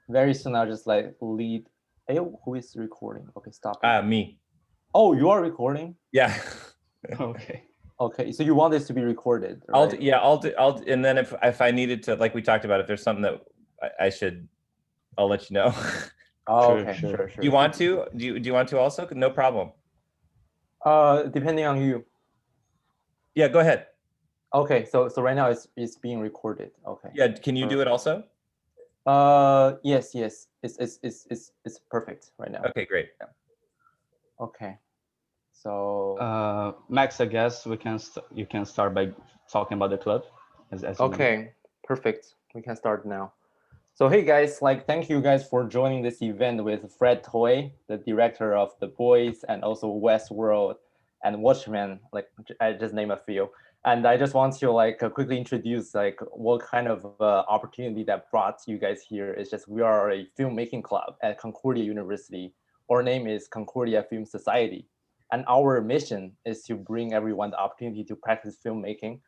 Very soon I'll just like lead. Hey, who is recording? Okay, stop recording. Me. Oh, you are recording? Yeah. Okay. Okay, so you want this to be recorded, I'll right? I'll and then if I needed to, like we talked about, if there's something that I should, I'll let you know. Oh, Sure, okay, sure. sure, Do you sure. want to? Do you want to also? No problem. Depending on you. Yeah, go ahead. Okay, so right now it's being recorded. Okay. Yeah, can you do it also? Yes, yes. It's perfect right now. Okay, great. Yeah. Okay. So Max, I guess you can start by talking about the club, as you know. okay, perfect. We can start now. So hey guys, like thank you guys for joining this event with Fred Toye, the director of The Boys and also Westworld and Watchmen. Like I just name a few, and I just want to like quickly introduce like what kind of opportunity that brought you guys here. Is just we are a filmmaking club at Concordia University. Our name is Concordia Film Society, and our mission is to bring everyone the opportunity to practice filmmaking.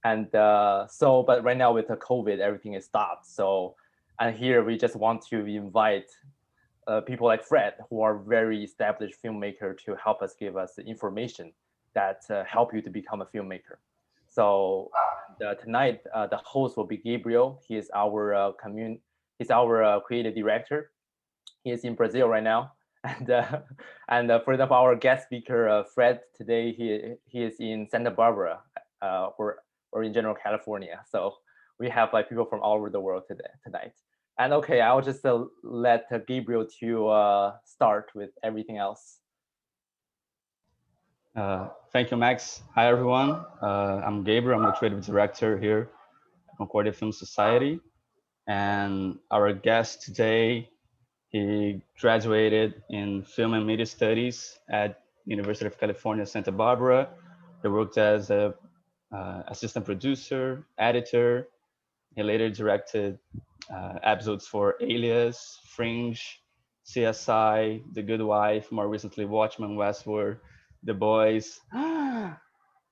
And but right now with the COVID, everything is stopped. So, and here we just want to invite people like Fred, who are very established filmmaker, to help us give us the information that help you to become a filmmaker. So tonight, the host will be Gabriel. He is our he's our creative director. He is in Brazil right now. And for example, our guest speaker, Fred, today he is in Santa Barbara, or in general California. So we have like people from all over the world tonight. And okay, I'll just let Gabriel to start with everything else. Thank you, Max. Hi, everyone. I'm Gabriel. I'm the creative director here at Concordia Film Society. And our guest today, he graduated in film and media studies at University of California, Santa Barbara. He worked as a assistant producer, editor. He later directed episodes for Alias, Fringe, CSI, The Good Wife, more recently Watchmen, Westworld, The Boys.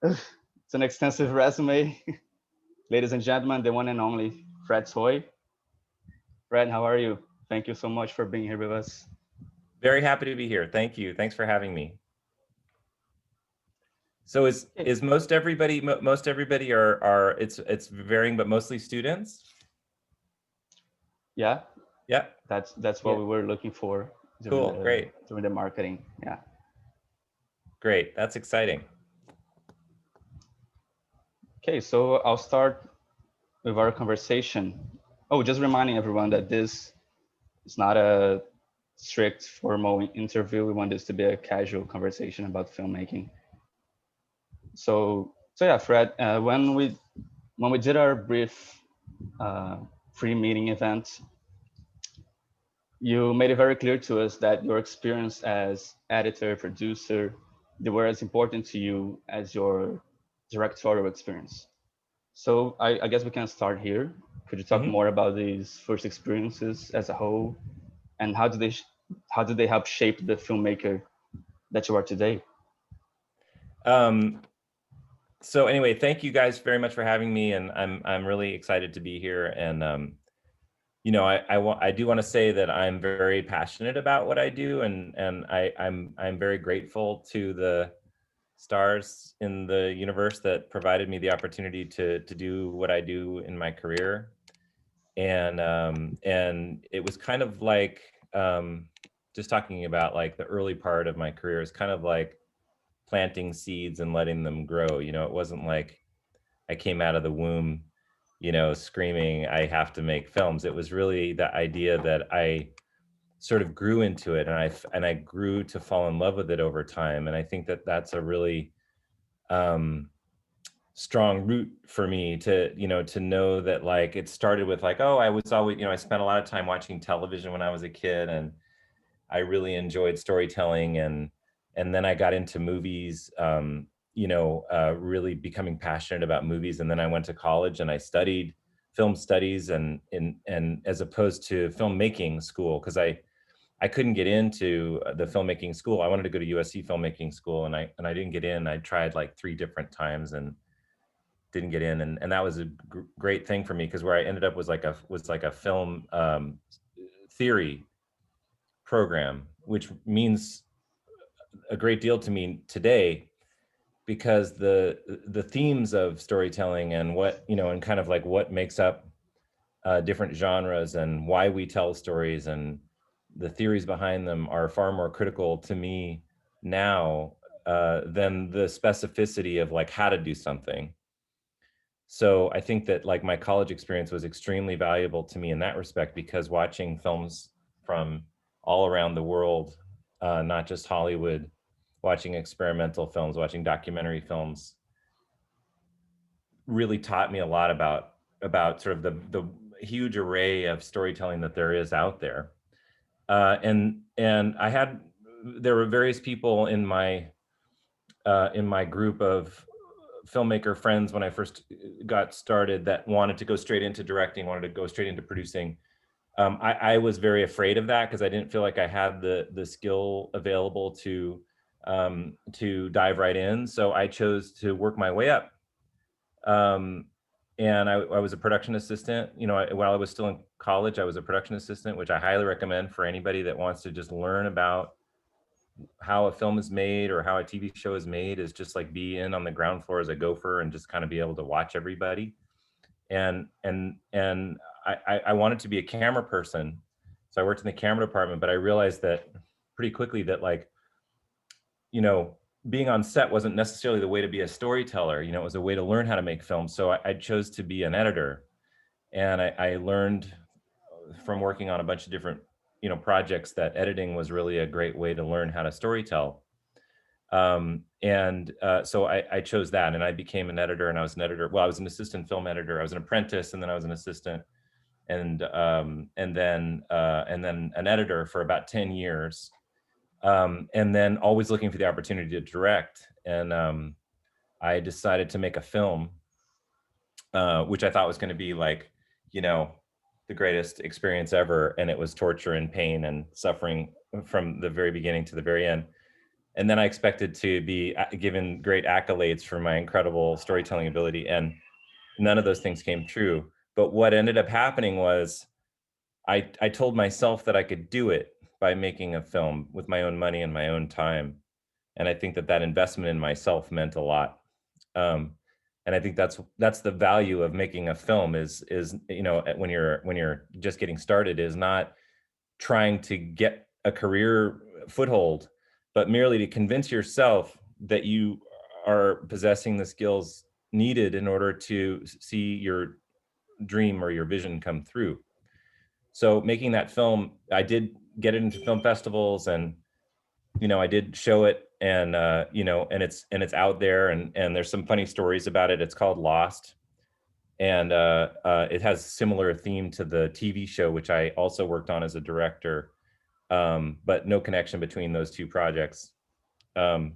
It's an extensive resume. Ladies and gentlemen, the one and only Fred Toye. Fred, how are you? Thank you so much for being here with us. Very happy to be here. Thank you. Thanks for having me. So is most everybody are it's varying, but mostly students? Yeah. Yeah. That's what we were looking for Cool. Great. during the marketing. Yeah. Great. That's exciting. Okay, so I'll start with our conversation. Oh, just reminding everyone that this is not a strict formal interview. We want this to be a casual conversation about filmmaking. So yeah, Fred, when we did our brief pre-meeting event, you made it very clear to us that your experience as editor, producer, they were as important to you as your directorial experience. So I guess we can start here. Could you talk more about these first experiences as a whole, and how do they help shape the filmmaker that you are today? So anyway, thank you guys very much for having me, and I'm really excited to be here. And you know, I do want to say that I'm very passionate about what I do, and I'm very grateful to the stars in the universe that provided me the opportunity to do what I do in my career. And it was kind of like just talking about like the early part of my career is kind of like planting seeds and letting them grow. You know, it wasn't like I came out of the womb, you know, screaming, I have to make films. It was really the idea that I sort of grew into it, and I grew to fall in love with it over time. And I think that that's a really strong root for me to, you know, to know that like it started with like, oh, I was always, you know, I spent a lot of time watching television when I was a kid, and I really enjoyed storytelling, and then I got into movies, you know, really becoming passionate about movies. And then I went to college and I studied film studies and as opposed to filmmaking school, because I couldn't get into the filmmaking school. I wanted to go to USC filmmaking school, and I didn't get in. I tried like 3 different times and didn't get in, and that was a great thing for me, because where I ended up was like a film theory program, which means a great deal to me today, because the themes of storytelling and what, and kind of like what makes up different genres and why we tell stories and the theories behind them are far more critical to me now than the specificity of like how to do something. So I think that like my college experience was extremely valuable to me in that respect, because watching films from all around the world, not just Hollywood, watching experimental films, watching documentary films, really taught me a lot about sort of the huge array of storytelling that there is out there. And there were various people in my group of filmmaker friends when I first got started that wanted to go straight into directing, wanted to go straight into producing. I was very afraid of that because I didn't feel like I had the skill available to dive right in. So I chose to work my way up. And I was a production assistant. While I was still in college, I was a production assistant, which I highly recommend for anybody that wants to just learn about how a film is made or how a TV show is made, is just like be in on the ground floor as a gopher and just kind of be able to watch everybody. And I wanted to be a camera person. So I worked in the camera department, but I realized that pretty quickly that like, being on set wasn't necessarily the way to be a storyteller. It was a way to learn how to make films. So I chose to be an editor. And I learned from working on a bunch of different, projects that editing was really a great way to learn how to storytell. So I chose that, and I became an editor, and I was an editor. Well, I was an assistant film editor. I was an apprentice, and then I was an assistant, and then an editor for about 10 years. And then always looking for the opportunity to direct. And I decided to make a film, which I thought was going to be like, the greatest experience ever. And it was torture and pain and suffering from the very beginning to the very end. And then I expected to be given great accolades for my incredible storytelling ability. And none of those things came true. But what ended up happening was I told myself that I could do it by making a film with my own money and my own time. And I think that investment in myself meant a lot. And I think that's the value of making a film is when you're just getting started, is not trying to get a career foothold, but merely to convince yourself that you are possessing the skills needed in order to see your dream or your vision come through. So making that film, I did get it into film festivals, and I did show it, and and it's out there, and there's some funny stories about it. It's called Lost, and it has a similar theme to the TV show, which I also worked on as a director, but no connection between those two projects. And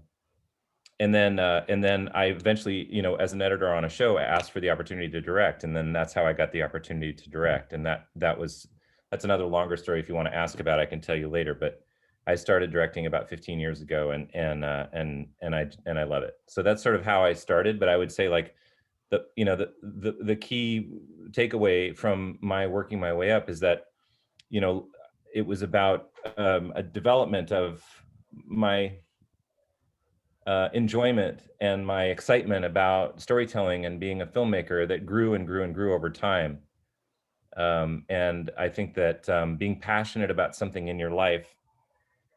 then I eventually, as an editor on a show, I asked for the opportunity to direct, and then that's how I got the opportunity to direct. And that's another longer story. If you want to ask about it, I can tell you later. But I started directing about 15 years ago, and I love it. So that's sort of how I started. But I would say like the key takeaway from my working my way up is that it was about a development of my enjoyment and my excitement about storytelling and being a filmmaker that grew and grew and grew over time. And I think that being passionate about something in your life,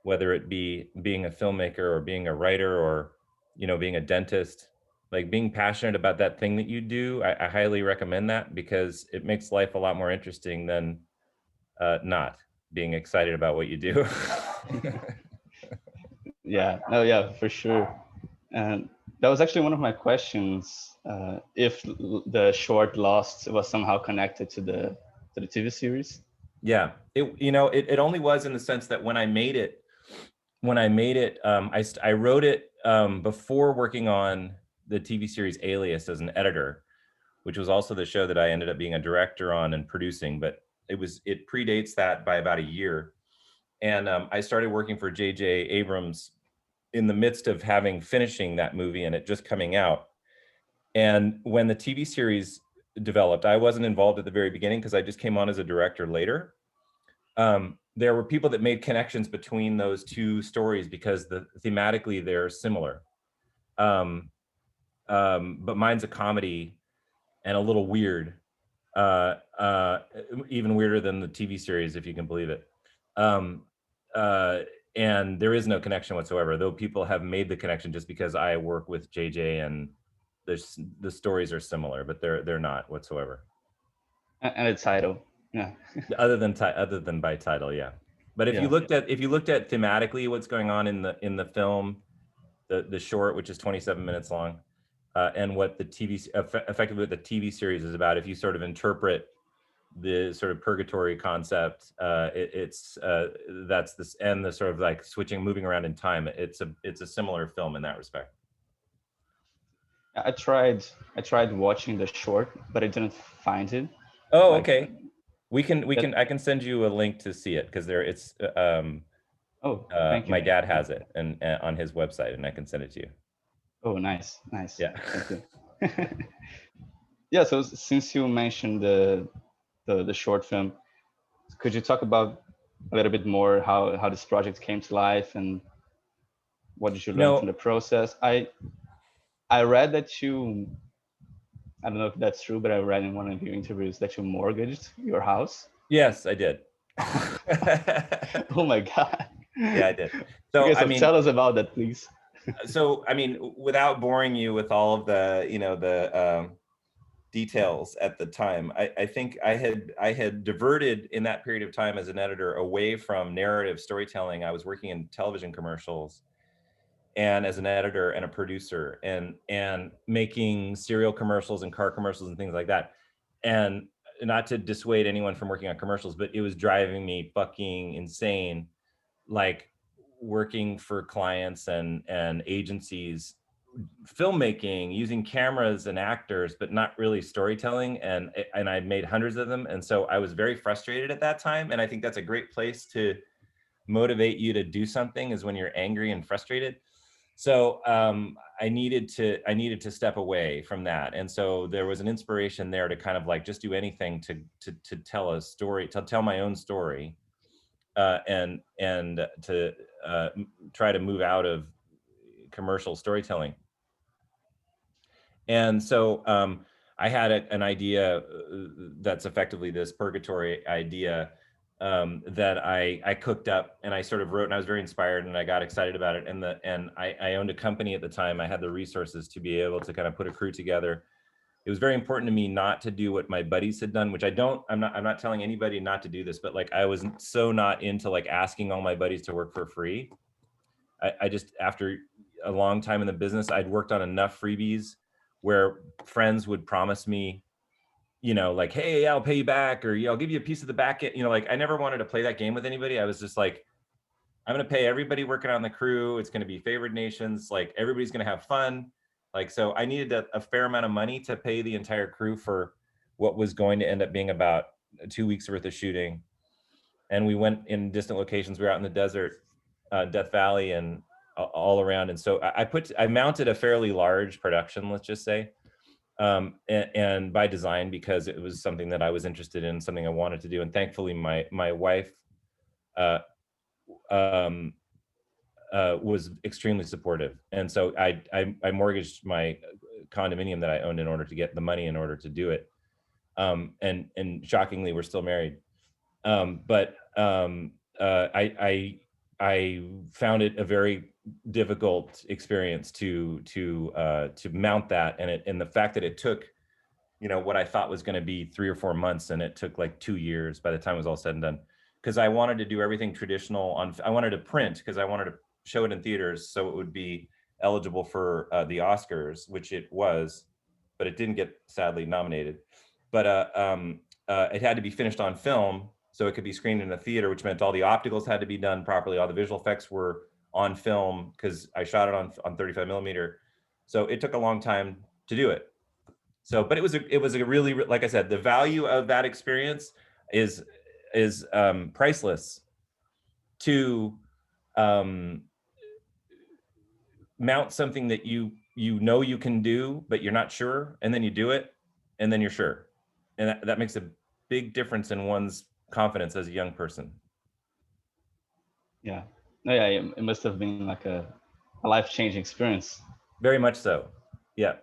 whether it be being a filmmaker or being a writer or, being a dentist, like being passionate about that thing that you do, I highly recommend that, because it makes life a lot more interesting than not being excited about what you do. Yeah, for sure. And that was actually one of my questions, if the short Lost was somehow connected to the TV series. Yeah, it only was in the sense that when I made it, I wrote it before working on the TV series Alias as an editor, which was also the show that I ended up being a director on and producing, but it predates that by about a year. And I started working for J.J. Abrams in the midst of finishing that movie and it just coming out. And when the TV series developed, I wasn't involved at the very beginning because I just came on as a director later. there were people that made connections between those two stories because thematically they're similar. But mine's a comedy and a little weird, even weirder than the TV series, if you can believe it. And there is no connection whatsoever, though people have made the connection just because I work with JJ and the stories are similar, but they're not whatsoever. And the title, yeah. other than by title, yeah. But if you looked at thematically what's going on in the film, the short, which is 27 minutes long, and what the effectively what the TV series is about, if you sort of interpret the sort of purgatory concept, that's this, and the sort of like moving around in time. It's a similar film in that respect. I tried watching the short, but I didn't find it. Oh, okay. I can send you a link to see it, because it's thank you. My dad has it and on his website, and I can send it to you. Oh, nice. Yeah. Thank you. Yeah. So since you mentioned the short film, could you talk about a little bit more how this project came to life and what did you learn from the process? I read that you, I don't know if that's true, but I read in one of your interviews that you mortgaged your house. Yes, I did. Oh my God. Yeah, I did. So okay, so tell us about that, please. So I mean, without boring you with all of the details at the time, I think I had diverted in that period of time as an editor away from narrative storytelling. I was working in television commercials, and as an editor and a producer, and making serial commercials and car commercials and things like that. And not to dissuade anyone from working on commercials, but it was driving me fucking insane, like working for clients and agencies, filmmaking, using cameras and actors, but not really storytelling. And I made hundreds of them. And so I was very frustrated at that time. And I think that's a great place to motivate you to do something, is when you're angry and frustrated. So I needed to step away from that. And so there was an inspiration there to kind of like just do anything to tell a story, to tell my own story, and to try to move out of commercial storytelling. And so I had an idea that's effectively this purgatory idea that I cooked up, and I sort of wrote, and I was very inspired, and I got excited about it. And I owned a company at the time. I had the resources to be able to kind of put a crew together. It was very important to me not to do what my buddies had done, which I'm not telling anybody not to do this, but like I was so not into like asking all my buddies to work for free. I just, after a long time in the business, I'd worked on enough freebies where friends would promise me, like, hey, I'll pay you back, or I'll give you a piece of the back end. Like, I never wanted to play that game with anybody. I was just like, I'm going to pay everybody working on the crew. It's going to be favored nations. Like, everybody's going to have fun. Like, so I needed a fair amount of money to pay the entire crew for what was going to end up being about 2 weeks worth of shooting. And we went in distant locations. We were out in the desert, Death Valley, and all around. And so I mounted a fairly large production, let's just say, and by design, because it was something that I was interested in, something I wanted to do. And thankfully my wife was extremely supportive. And so I mortgaged my condominium that I owned in order to get the money in order to do it. And shockingly, we're still married. But I found it a very difficult experience to mount that, and the fact that it took, what I thought was going to be 3 or 4 months, and it took like 2 years by the time it was all said and done, because I wanted to do everything traditional. I wanted to print, because I wanted to show it in theaters so it would be eligible for the Oscars, which it was, but it didn't get, sadly, nominated. But it had to be finished on film so it could be screened in a theater, which meant all the opticals had to be done properly. All the visual effects were on film, because I shot it on 35 millimeter. So it took a long time to do it. So, but it was a really, like I said, the value of that experience is priceless. To mount something that you can do, but you're not sure, and then you do it, and then you're sure, and that makes a big difference in one's confidence as a young person. Yeah. No, yeah, it must have been like a life-changing experience. Very much so. Yeah,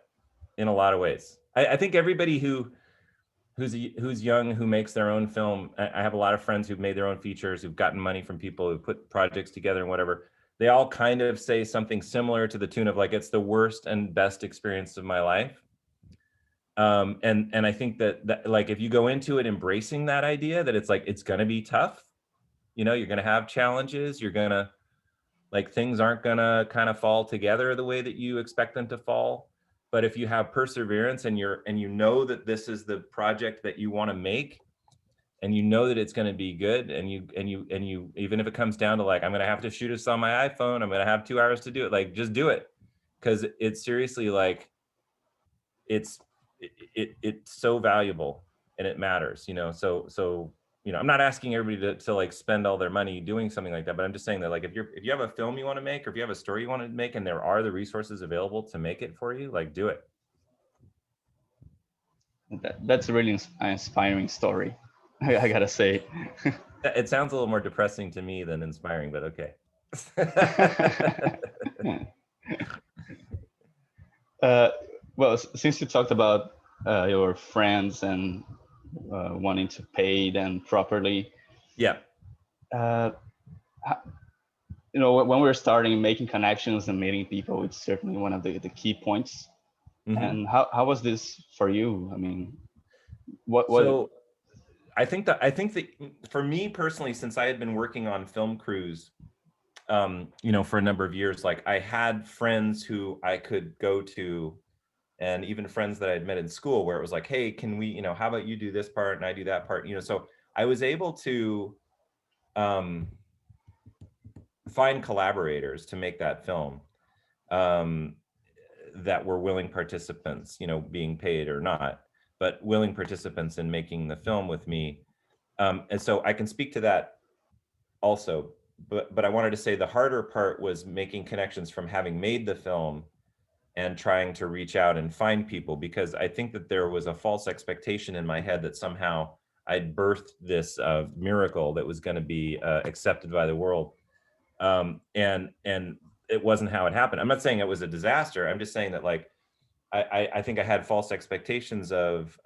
in a lot of ways. I think everybody who's young, who makes their own film, I have a lot of friends who've made their own features, who've gotten money from people, who put projects together and whatever. They all kind of say something similar to the tune of like, it's the worst and best experience of my life. And I think that like, if you go into it embracing that idea that it's like, it's gonna be tough, you know, you're gonna have challenges, you're gonna, like, things aren't gonna kind of fall together the way that you expect them to fall. But if you have perseverance and you know that this is the project that you want to make, and you know that it's going to be good, and you even if it comes down to like, I'm going to have to shoot this on my iPhone, I'm going to have 2 hours to do it, like, just do it, because it's seriously like, it's so valuable and it matters, you know. So you know, I'm not asking everybody to like spend all their money doing something like that, but I'm just saying that like, if you have a film you want to make, or if you have a story you want to make, and there are the resources available to make it for you, like, do it. That's a really inspiring story, I gotta say. It sounds a little more depressing to me than inspiring, but okay. Well, since you talked about your friends and wanting to pay them properly, Yeah. You know, when we're starting making connections and meeting people, it's certainly one of the key points. Mm-hmm. And how was this for you? I mean, what? So I think that for me personally, since I had been working on film crews, you know, for a number of years, like, I had friends who I could go to, and even friends that I'd met in school, where it was like, hey, can we, you know, how about you do this part and I do that part, you know. So I was able to find collaborators to make that film, that were willing participants, you know, being paid or not, but willing participants in making the film with me. And so I can speak to that also, but I wanted to say the harder part was making connections from having made the film and trying to reach out and find people, because I think that there was a false expectation in my head that somehow I'd birthed this miracle that was going to be accepted by the world. And it wasn't how it happened. I'm not saying it was a disaster. I'm just saying that, like, I think I had false expectations of,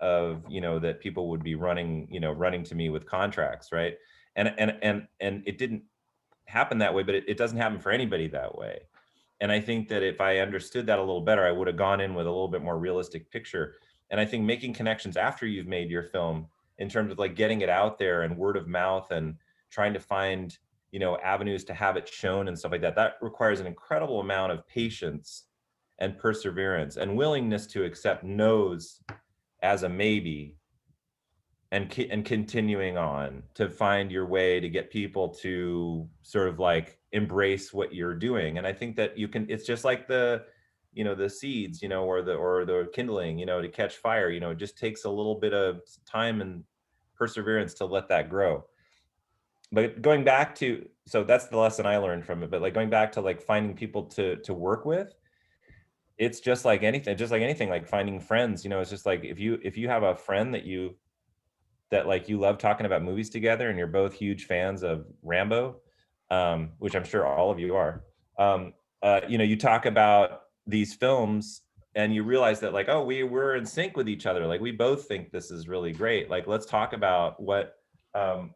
you know, that people would be running to me with contracts, right? And it didn't happen that way, but it doesn't happen for anybody that way. And I think that if I understood that a little better, I would have gone in with a little bit more realistic picture. And I think making connections after you've made your film, in terms of like getting it out there and word of mouth and trying to find, you know, avenues to have it shown and stuff like that, that requires an incredible amount of patience and perseverance and willingness to accept no's as a maybe, and continuing on to find your way to get people to sort of like embrace what you're doing. And I think that you can, it's just like the, you know, the seeds, you know, or the kindling, you know, to catch fire, you know, it just takes a little bit of time and perseverance to let that grow. But going back to, so that's the lesson I learned from it, but like going back to like finding people to work with, it's just like anything, like finding friends, you know. It's just like, if you have a friend that like you love talking about movies together, and you're both huge fans of Rambo, which I'm sure all of you are, you know, you talk about these films and you realize that like, oh, we're in sync with each other. Like, we both think this is really great. Like, let's talk about what, you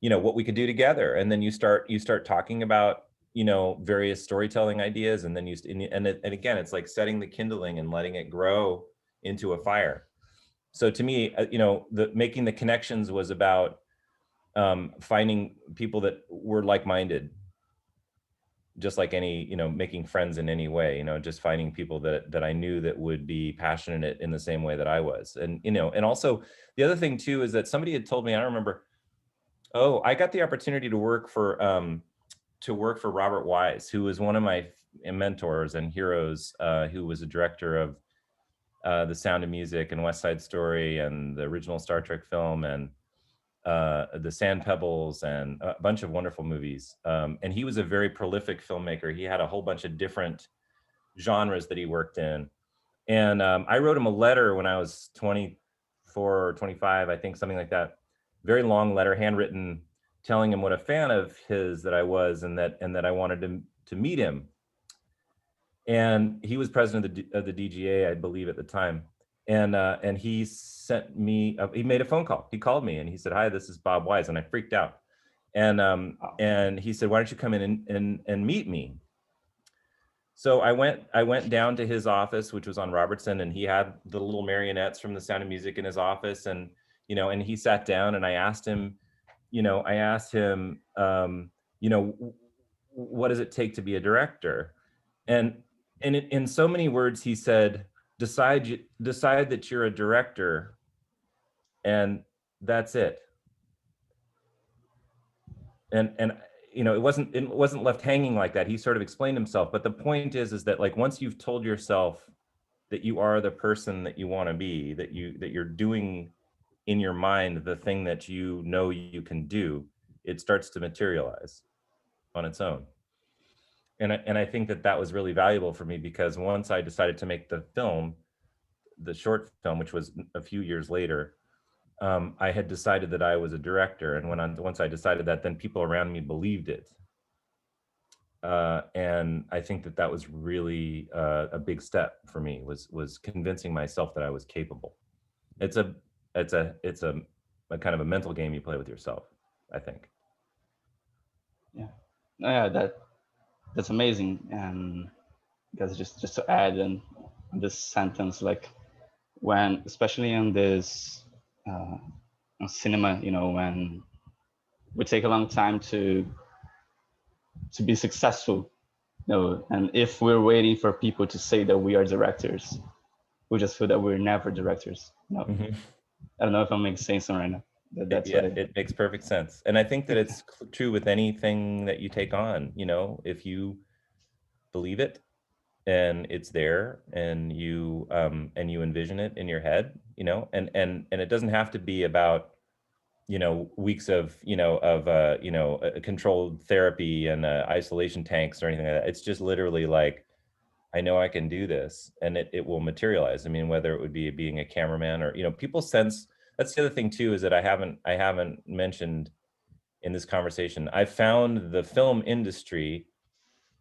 know, what we could do together. And then you start talking about, you know, various storytelling ideas. And then and again, it's like setting the kindling and letting it grow into a fire. So to me, you know, making the connections was about finding people that were like-minded, just like any, you know, making friends in any way, you know, just finding people that I knew that would be passionate in the same way that I was. And, you know, and also the other thing too, is that somebody had told me, I don't remember, oh, I got the opportunity to work for Robert Wise, who was one of my mentors and heroes, who was a director of The Sound of Music and West Side Story and the original Star Trek film and The Sand Pebbles and a bunch of wonderful movies. And he was a very prolific filmmaker. He had a whole bunch of different genres that he worked in. And I wrote him a letter when I was 23 24 or 25, I think, something like that. Very long letter, handwritten, telling him what a fan of his that I was, and that I wanted to meet him. And he was president of the DGA, I believe, at the time. And he sent me, he made a phone call. He called me and he said, "Hi, this is Bob Wise," and I freaked out. And he said, "Why don't you come in and meet me?" So I went down to his office, which was on Robertson, and he had the little marionettes from The Sound of Music in his office, and and he sat down, and I asked him, what does it take to be a director? And in so many words, he said, decide that you're a director, and that's it. And it wasn't left hanging like that. He sort of explained himself. But the point is that, like, once you've told yourself that you are the person that you want to be, that you're doing in your mind the thing that you can do, it starts to materialize on its own. And I think that was really valuable for me, because once I decided to make the short film, which was a few years later, I had decided that I was a director. And once I decided that, then people around me believed it. And I think that was really a big step for me, was convincing myself that I was capable. It's a kind of a mental game you play with yourself, I think. Yeah, that's amazing. And because just to add in this sentence, like, when, especially in this cinema, when we take a long time to be successful, and if we're waiting for people to say that we are directors, we just feel that we're never directors. Mm-hmm. I don't know if I'm making sense right now. That's what it makes perfect sense. And I think that it's true with anything that you take on. If you believe it and it's there, and you envision it in your head, and it doesn't have to be about weeks of controlled therapy and isolation tanks or anything like that. It's just literally like, I know I can do this, and it will materialize. I mean, whether it would be being a cameraman or people sense. That's the other thing too, is that I haven't mentioned in this conversation. I found the film industry,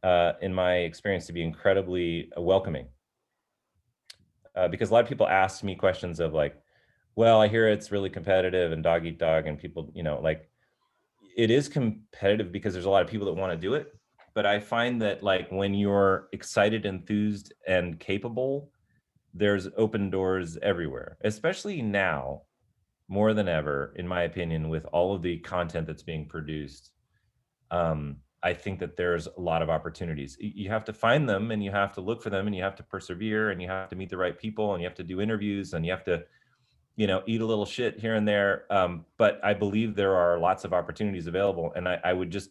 in my experience, to be incredibly welcoming, because a lot of people ask me questions of like, well, I hear it's really competitive and dog eat dog, and people, like, it is competitive because there's a lot of people that want to do it. But I find that, like, when you're excited, enthused, and capable, there's open doors everywhere, especially now, more than ever, in my opinion, with all of the content that's being produced. I think that there's a lot of opportunities. You have to find them, and you have to look for them, and you have to persevere, and you have to meet the right people, and you have to do interviews, and you have to eat a little shit here and there. But I believe there are lots of opportunities available. And I would just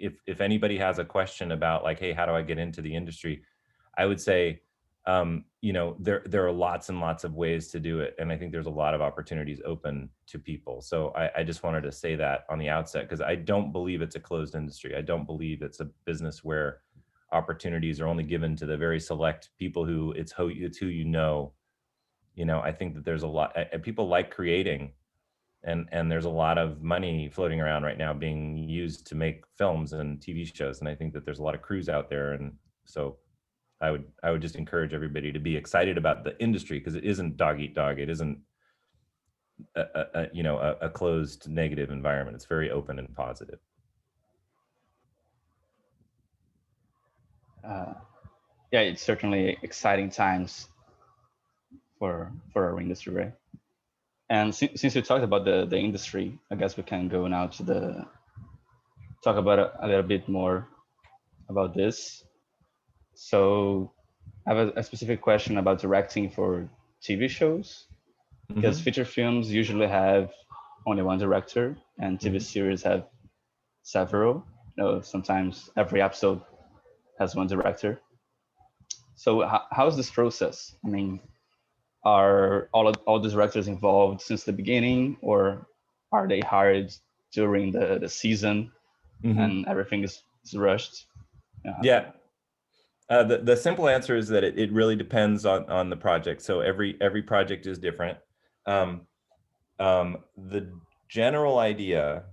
if anybody has a question about, like, hey, how do I get into the industry? I would say, there are lots and lots of ways to do it. And I think there's a lot of opportunities open to people. So I just wanted to say that on the outset, because I don't believe it's a closed industry. I don't believe it's a business where opportunities are only given to the very select people who it's who I think that there's a lot, people like creating, and there's a lot of money floating around right now being used to make films and TV shows. And I think that there's a lot of crews out there. And so I would just encourage everybody to be excited about the industry, because it isn't dog eat dog. It isn't a closed negative environment. It's very open and positive. Yeah, it's certainly exciting times for our industry, right? And since we talked about the industry, I guess we can go now to talk about a little bit more about this. So I have a specific question about directing for TV shows, because feature films usually have only one director, and TV series have several. Sometimes every episode has one director. So how's this process? I mean, are all the directors involved since the beginning, or are they hired during the season and everything is rushed? Yeah. The simple answer is that it really depends on the project. So every project is different. The general idea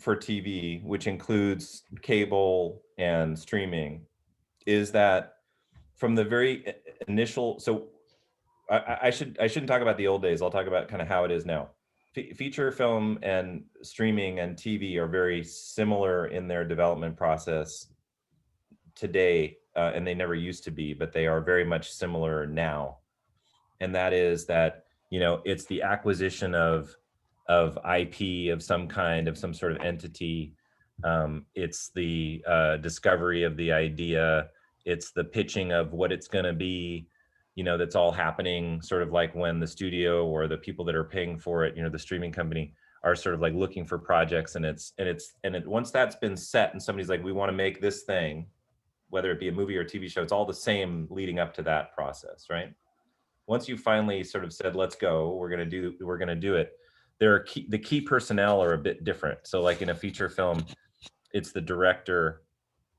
for TV, which includes cable and streaming, is that from the very initial, so I shouldn't talk about the old days. I'll talk about kind of how it is now. Feature film and streaming and TV are very similar in their development process today, and they never used to be, but they are very much similar now. And that is that, you know, it's the acquisition of IP of some kind, of some sort of entity. It's the discovery of the idea. It's the pitching of what it's going to be. You know, that's all happening sort of like when the studio or the people that are paying for it, you know, the streaming company, are sort of like looking for projects, and once that's been set and somebody's like, we want to make this thing, whether it be a movie or a TV show, it's all the same leading up to that process, right? Once you finally sort of said, let's go, we're going to do it, the key personnel are a bit different. So like in a feature film, it's the director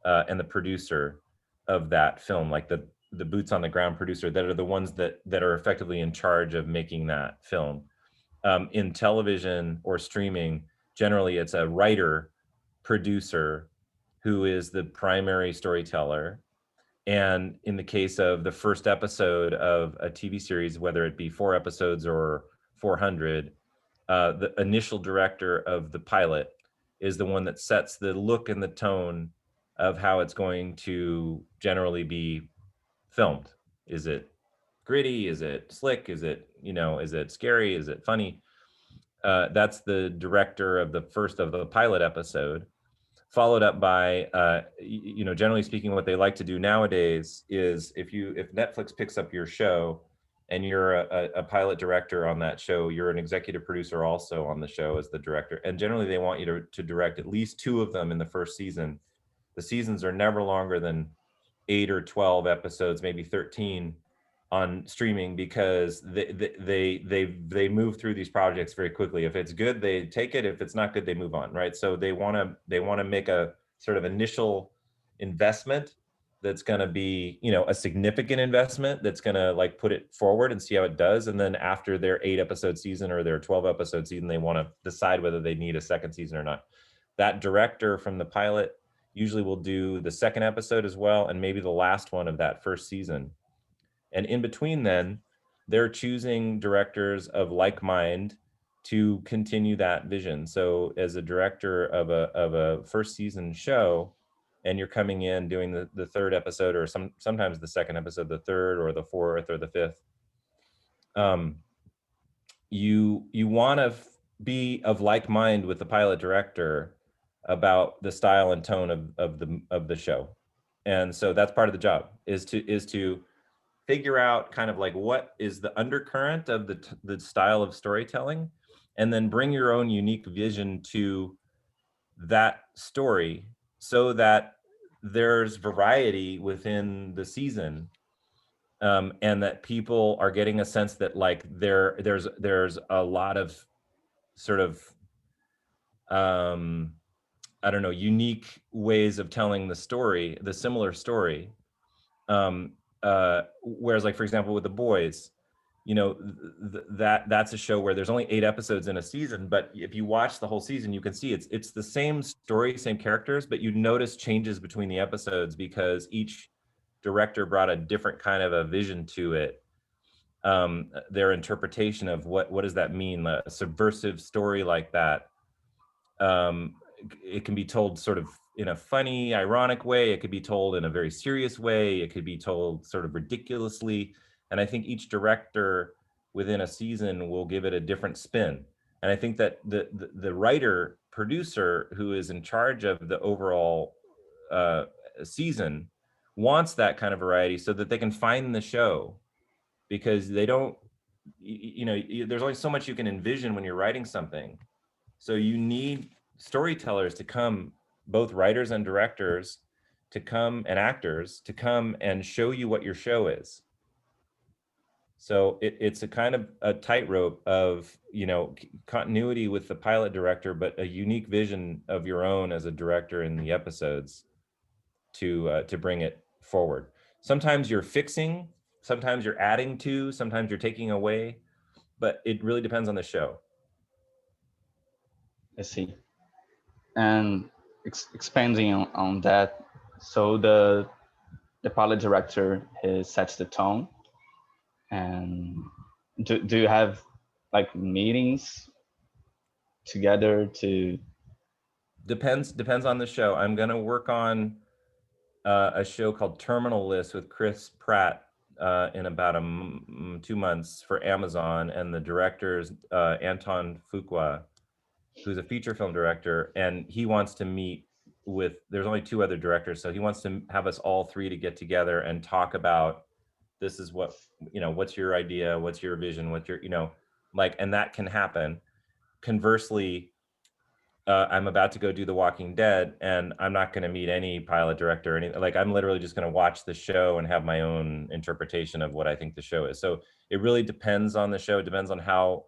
and the producer of that film, like the boots on the ground producer, that are the ones that are effectively in charge of making that film. In television or streaming, generally it's a writer producer who is the primary storyteller. And in the case of the first episode of a TV series, whether it be 4 episodes or 400, the initial director of the pilot is the one that sets the look and the tone of how it's going to generally be filmed. Is it gritty? Is it slick? Is it, you know, is it scary? Is it funny? That's the director of the first of the pilot episode, followed up by, you know, generally speaking, what they like to do nowadays is if Netflix picks up your show and you're a pilot director on that show, you're an executive producer also on the show as the director. And generally they want you to direct at least 2 of them in the first season. The seasons are never longer than 8 or 12 episodes, maybe 13 on streaming, because they move through these projects very quickly. If it's good, they take it. If it's not good, they move on, right? So they want to make a sort of initial investment that's going to be, you know, a significant investment that's going to like put it forward and see how it does. And then after their 8 episode season or their 12 episode season, they want to decide whether they need a second season or not. That director from the pilot usually will do the second episode as well, and maybe the last one of that first season. And in between then, they're choosing directors of like mind to continue that vision. So as a director of a first season show, and you're coming in doing the third episode, or sometimes the second episode, the third or the fourth or the fifth, you want to be of like mind with the pilot director about the style and tone of the show. And so that's part of the job, is to figure out kind of like what is the undercurrent of the style of storytelling, and then bring your own unique vision to that story so that there's variety within the season, and that people are getting a sense that like there's a lot of sort of I don't know, unique ways of telling the story, the similar story. Whereas like, for example, with The Boys, you know, that's a show where there's only 8 episodes in a season, but if you watch the whole season, you can see it's the same story, same characters, but you notice changes between the episodes because each director brought a different kind of a vision to it. Their interpretation of what does that mean, a subversive story like that. It can be told sort of in a funny, ironic way. It could be told in a very serious way. It could be told sort of ridiculously. And I think each director within a season will give it a different spin. And I think that the writer producer who is in charge of the overall season wants that kind of variety so that they can find the show, because they don't, you know, there's only so much you can envision when you're writing something. So you need storytellers to come, both writers and directors to come, and actors to come and show you what your show is. So it's a kind of a tightrope of, you know, continuity with the pilot director, but a unique vision of your own as a director in the episodes to bring it forward. Sometimes you're fixing, sometimes you're adding to, sometimes you're taking away. but it really depends on the show. I see. And expanding on that, so the pilot director sets the tone, and do you have like meetings together to? Depends on the show. I'm going to work on a show called Terminal List with Chris Pratt in about 2 months for Amazon, and the director's Anton Fuqua, who's a feature film director, and he wants to meet with, there's only 2 other directors, so he wants to have us all 3 to get together and talk about, this is what, what's your idea, what's your vision, what's your, like, and that can happen. Conversely, I'm about to go do The Walking Dead, and I'm not going to meet any pilot director or anything. Like, I'm literally just going to watch the show and have my own interpretation of what I think the show is. So it really depends on the show. It depends on how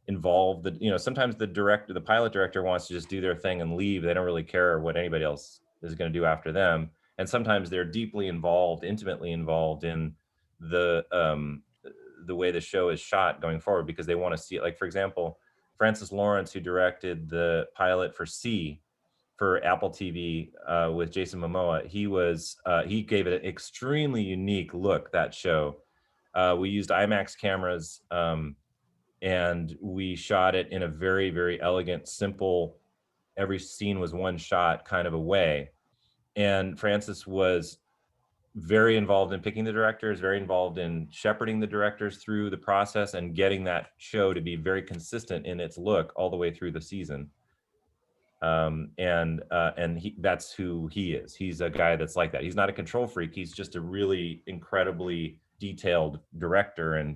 involved sometimes the pilot director wants to just do their thing and leave. They don't really care what anybody else is going to do after them. And sometimes they're deeply involved, intimately involved in the way the show is shot going forward, because they want to see it. Like, for example, Francis Lawrence, who directed the pilot for C for Apple TV with Jason Momoa, he gave it an extremely unique look, that show. We used IMAX cameras, and we shot it in a very, very elegant, simple, every scene was one shot kind of a way. And Francis was very involved in picking the directors, very involved in shepherding the directors through the process and getting that show to be very consistent in its look all the way through the season. And that's who he is. He's a guy that's like that. He's not a control freak. He's just a really incredibly detailed director and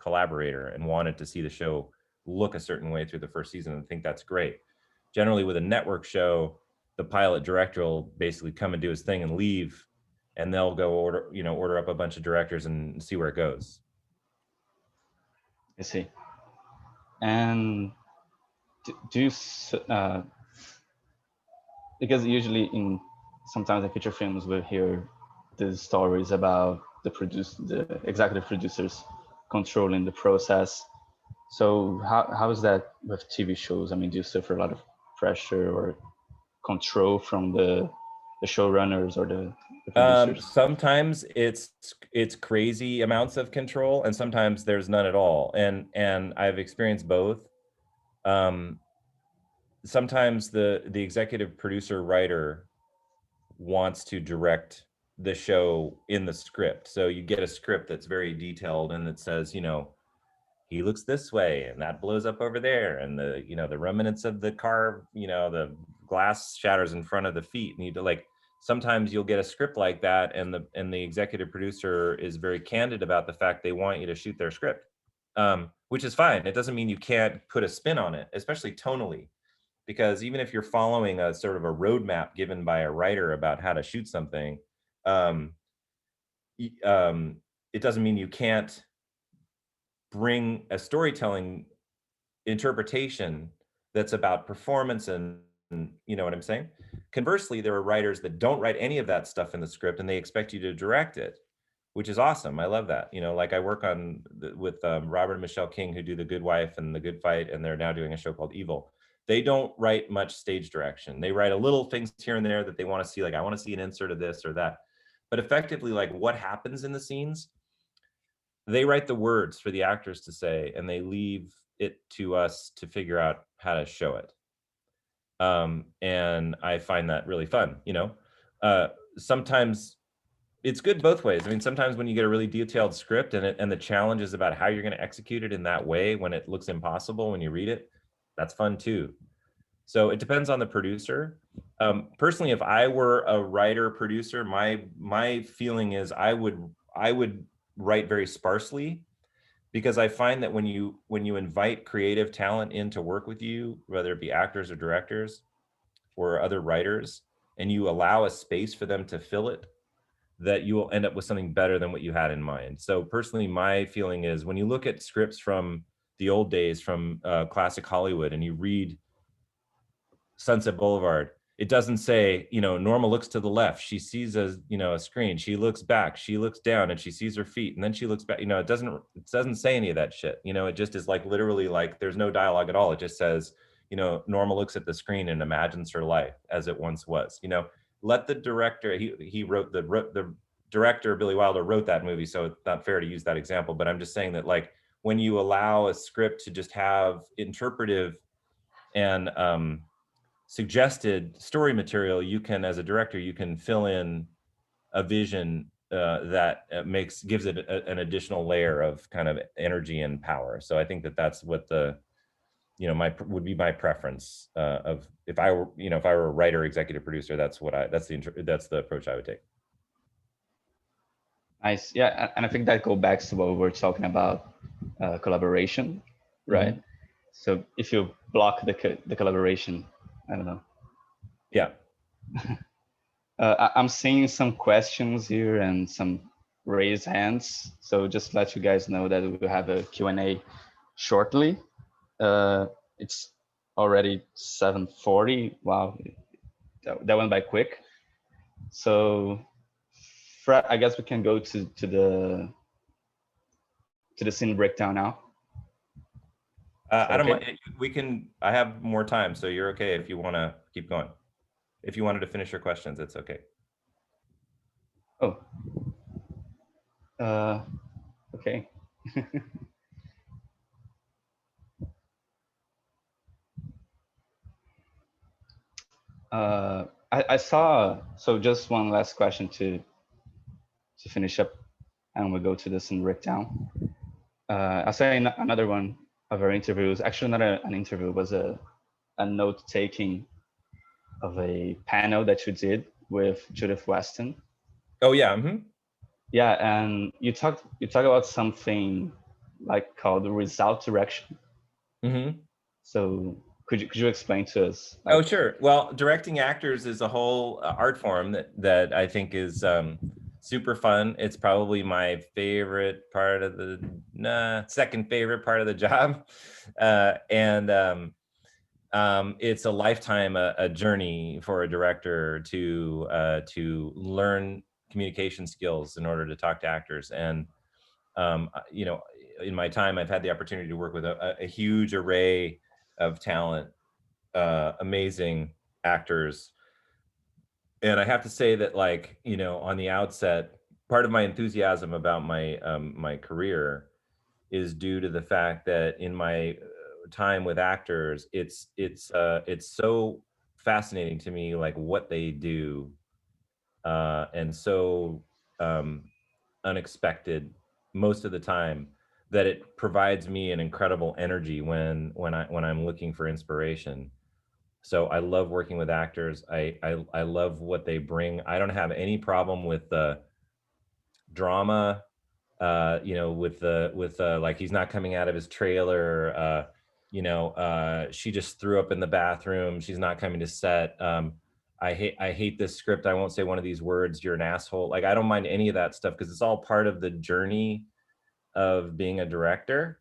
collaborator, and wanted to see the show look a certain way through the first season, and I think that's great. Generally, with a network show, the pilot director will basically come and do his thing and leave, and they'll go order up a bunch of directors and see where it goes. I see. And do you, because usually sometimes in feature films we hear these stories about the executive producers controlling the process. So how is that with TV shows? I mean, do you suffer a lot of pressure or control from the showrunners or the producers? Sometimes it's crazy amounts of control, and sometimes there's none at all. And I've experienced both. Sometimes the executive producer writer wants to direct the show in the script. So you get a script that's very detailed, and it says, he looks this way and that blows up over there, and the remnants of the car, the glass shatters in front of the feet, and sometimes you'll get a script like that, and the executive producer is very candid about the fact they want you to shoot their script, which is fine. It doesn't mean you can't put a spin on it, especially tonally, because even if you're following a sort of a roadmap given by a writer about how to shoot something, it doesn't mean you can't bring a storytelling interpretation that's about performance, and you know what I'm saying? Conversely, there are writers that don't write any of that stuff in the script, and they expect you to direct it, which is awesome. I love that. Like I work with Robert and Michelle King, who do The Good Wife and The Good Fight, and they're now doing a show called Evil. They don't write much stage direction. They write a little things here and there that they want to see, like I want to see an insert of this or that. But effectively, like what happens in the scenes, they write the words for the actors to say, and they leave it to us to figure out how to show it. And I find that really fun. Sometimes it's good both ways. I mean, sometimes when you get a really detailed script and the challenge is about how you're going to execute it in that way when it looks impossible when you read it, that's fun too. So it depends on the producer. Personally, if I were a writer producer, my feeling is I would write very sparsely, because I find that when you invite creative talent in to work with you, whether it be actors or directors or other writers, and you allow a space for them to fill it, that you will end up with something better than what you had in mind. So personally, my feeling is when you look at scripts from the old days, from classic Hollywood, and you read Sunset Boulevard, it doesn't say, you know, Norma looks to the left, she sees a, you know, a screen, she looks back, she looks down and she sees her feet, and then she looks back. You know, it doesn't say any of that shit. You know, it just is like literally like there's no dialogue at all. It just says, you know, Norma looks at the screen and imagines her life as it once was. You know, let the director, he wrote the director, Billy Wilder, wrote that movie, so it's not fair to use that example, but I'm just saying that like when you allow a script to just have interpretive and suggested story material, you can, as a director, you can fill in a vision that gives it an additional layer of kind of energy and power. So I think that that's what the, you know, would be my preference of if I were, you know, if I were a writer, executive producer, that's the approach I would take. Nice. Yeah, and I think that goes back to what we were talking about, collaboration, right? Mm-hmm. So if you block the collaboration, I don't know. Yeah. I'm seeing some questions here and some raised hands. So just let you guys know that we'll have a Q&A shortly. It's already 7:40. Wow, that went by quick. So Fred, I guess we can go to the scene breakdown now. I don't Okay? mind. I have more time, so you're okay if you want to keep going. If you wanted to finish your questions, it's okay. Oh. Okay. I saw, so just one last question to finish up, and we'll go to the scene breakdown. I saw another one of our interviews, actually not an interview, was a note-taking of a panel that you did with Judith Weston. Oh yeah. Mm-hmm. Yeah, and you talk about something like called result direction. Mm-hmm. So could you explain to us? Oh sure. Well, directing actors is a whole art form that I think is super fun. It's probably my favorite part of second favorite part of the job, and it's a lifetime a journey for a director to learn communication skills in order to talk to actors. And you know, in my time, I've had the opportunity to work with a huge array of talent, amazing actors. And I have to say that, like, you know, on the outset, part of my enthusiasm about my my career is due to the fact that in my time with actors, it's so fascinating to me, like what they do, and so unexpected most of the time, that it provides me an incredible energy when I'm looking for inspiration. So I love working with actors. I love what they bring. I don't have any problem with the drama, you know, with like he's not coming out of his trailer, you know, she just threw up in the bathroom, she's not coming to set. I hate this script, I won't say one of these words, you're an asshole. Like I don't mind any of that stuff because it's all part of the journey of being a director.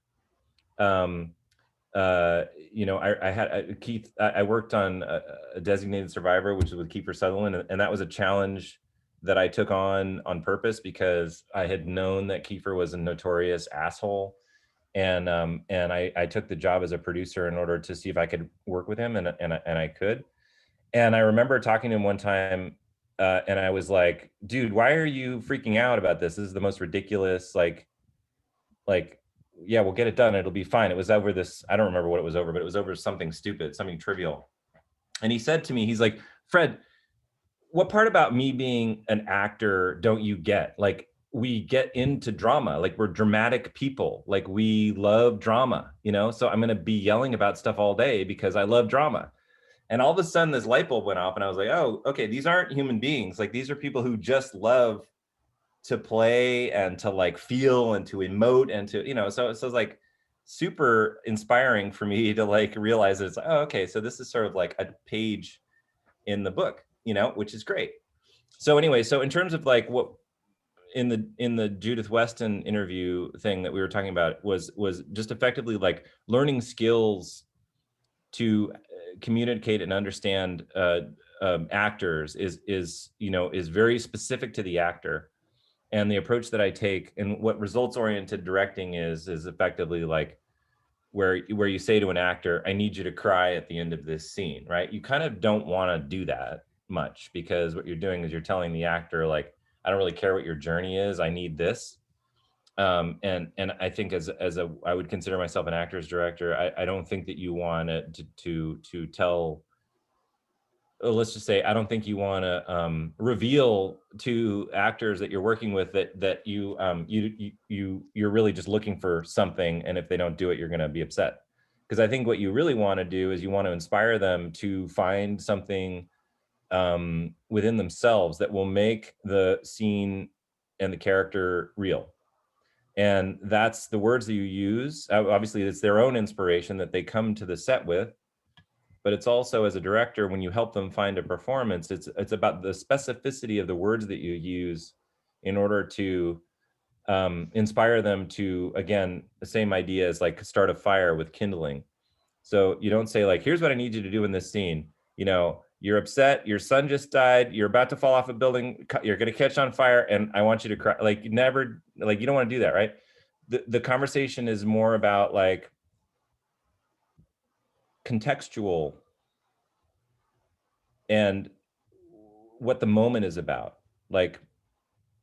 You know, I had Keith. I worked on a Designated Survivor, which is with Kiefer Sutherland, and that was a challenge that I took on purpose because I had known that Kiefer was a notorious asshole, and I took the job as a producer in order to see if I could work with him, and I could. And I remember talking to him one time, and I was like, "Dude, why are you freaking out about this? This is the most ridiculous, like." Yeah, we'll get it done. It'll be fine. It was over this, I don't remember what it was over, but it was over something stupid, something trivial. And he said to me, he's like, Fred, what part about me being an actor don't you get? Like, we get into drama, like we're dramatic people, like we love drama, you know? So I'm going to be yelling about stuff all day because I love drama. And all of a sudden this light bulb went off and I was like, oh, okay, these aren't human beings. Like these are people who just love to play and to like feel and to emote and to, you know, so it's like super inspiring for me to like realize that it's like, oh, okay, so this is sort of like a page in the book, you know, which is great. So anyway, so in terms of like what in the Judith Weston interview thing that we were talking about was just effectively like learning skills to communicate and understand actors is very specific to the actor. And the approach that I take, and what results-oriented directing is effectively like where you say to an actor, I need you to cry at the end of this scene, right? You kind of don't want to do that much, because what you're doing is you're telling the actor, like, I don't really care what your journey is, I need this. And I think I would consider myself an actor's director. I don't think that you want to tell, let's just say, I don't think you want to reveal to actors that you're working with that you're really just looking for something, and if they don't do it, you're going to be upset. Because I think what you really want to do is you want to inspire them to find something within themselves that will make the scene and the character real. And that's the words that you use. Obviously, it's their own inspiration that they come to the set with. But it's also, as a director, when you help them find a performance, it's about the specificity of the words that you use in order to inspire them to, again, the same idea as like start a fire with kindling. So you don't say like, here's what I need you to do in this scene. You're upset, your son just died, you're about to fall off a building, you're going to catch on fire, and I want you to cry. Like, you never, like, you don't want to do that, right? The conversation is more about like contextual and what the moment is about. Like,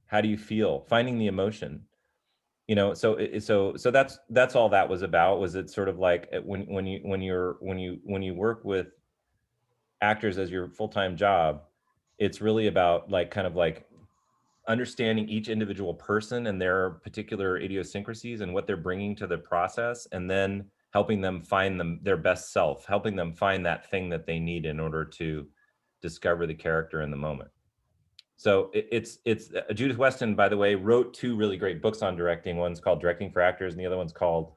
how do you feel? Finding the emotion. So that's all that was about. Was it sort of like when you work with actors as your full-time job, it's really about like kind of like understanding each individual person and their particular idiosyncrasies and what they're bringing to the process, and then helping them find their best self, helping them find that thing that they need in order to discover the character in the moment. So it's Judith Weston, by the way, wrote 2 really great books on directing. One's called Directing for Actors, and the other one's called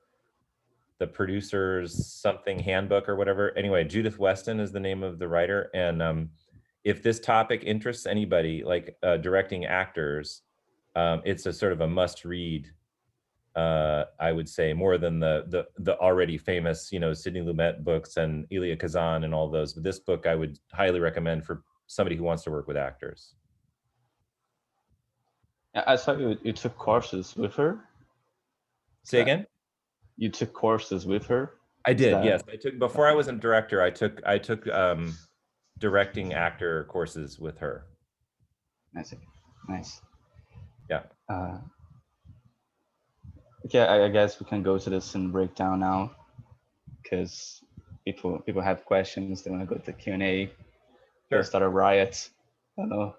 The Producer's Something Handbook or whatever. Anyway, Judith Weston is the name of the writer. And if this topic interests anybody, like directing actors, it's a sort of a must read. I would say more than the already famous, Sidney Lumet books and Elia Kazan and all those. But this book I would highly recommend for somebody who wants to work with actors. I saw you took courses with her. Say again? You took courses with her? I did, yes. I took, before I was a director, I took directing actor courses with her. Nice. Yeah. Okay, I guess we can go to the scene breakdown now, because people have questions. They want to go to the Q&A. Sure. Start a riot. I don't know.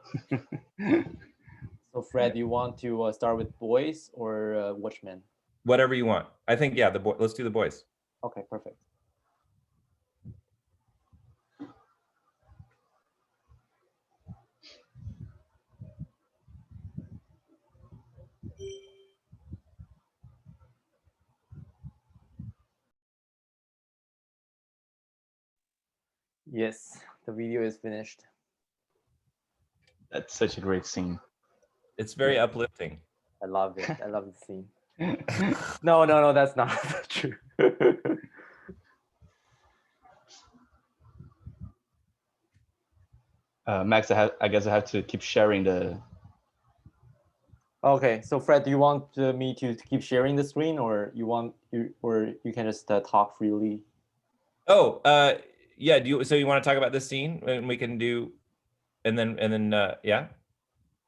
So Fred, you want to start with boys or Watchmen? Whatever you want. I think, yeah, let's do the boys. Okay, perfect. Yes, the video is finished. That's such a great scene. It's very uplifting. I love it. I love the scene. No, that's not true. Max, I guess I have to keep sharing the. Okay, so Fred, do you want me to keep sharing the screen, or you can just talk freely? Oh, yeah. So you want to talk about this scene, and we can do, and then yeah.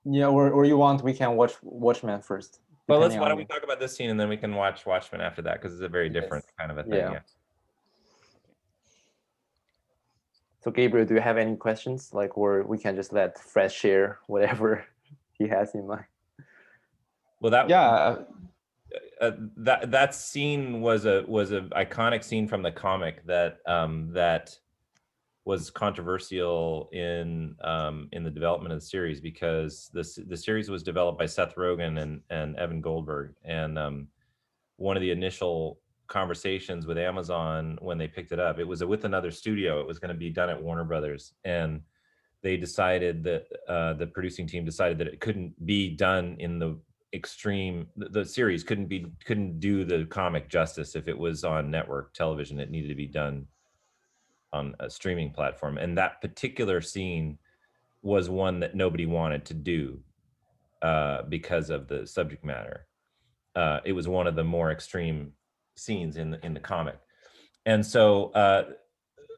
Yeah, or we can watch Watchmen first. Well, why don't we talk about this scene, and then we can watch Watchmen after that, because it's a very different kind of a thing. Yeah. So Gabriel, do you have any questions? Like, or we can just let Fred share whatever he has in mind. Well, that yeah. That scene was a iconic scene from the comic that was controversial in the development of the series, because the series was developed by Seth Rogen and Evan Goldberg, and one of the initial conversations with Amazon when they picked it up, it was with another studio. It was going to be done at Warner Brothers, and they decided that the producing team decided that it couldn't be done in the extreme. The series couldn't do the comic justice if it was on network television. It needed to be done a streaming platform. And that particular scene was one that nobody wanted to do because of the subject matter. It was one of the more extreme scenes in the comic. And so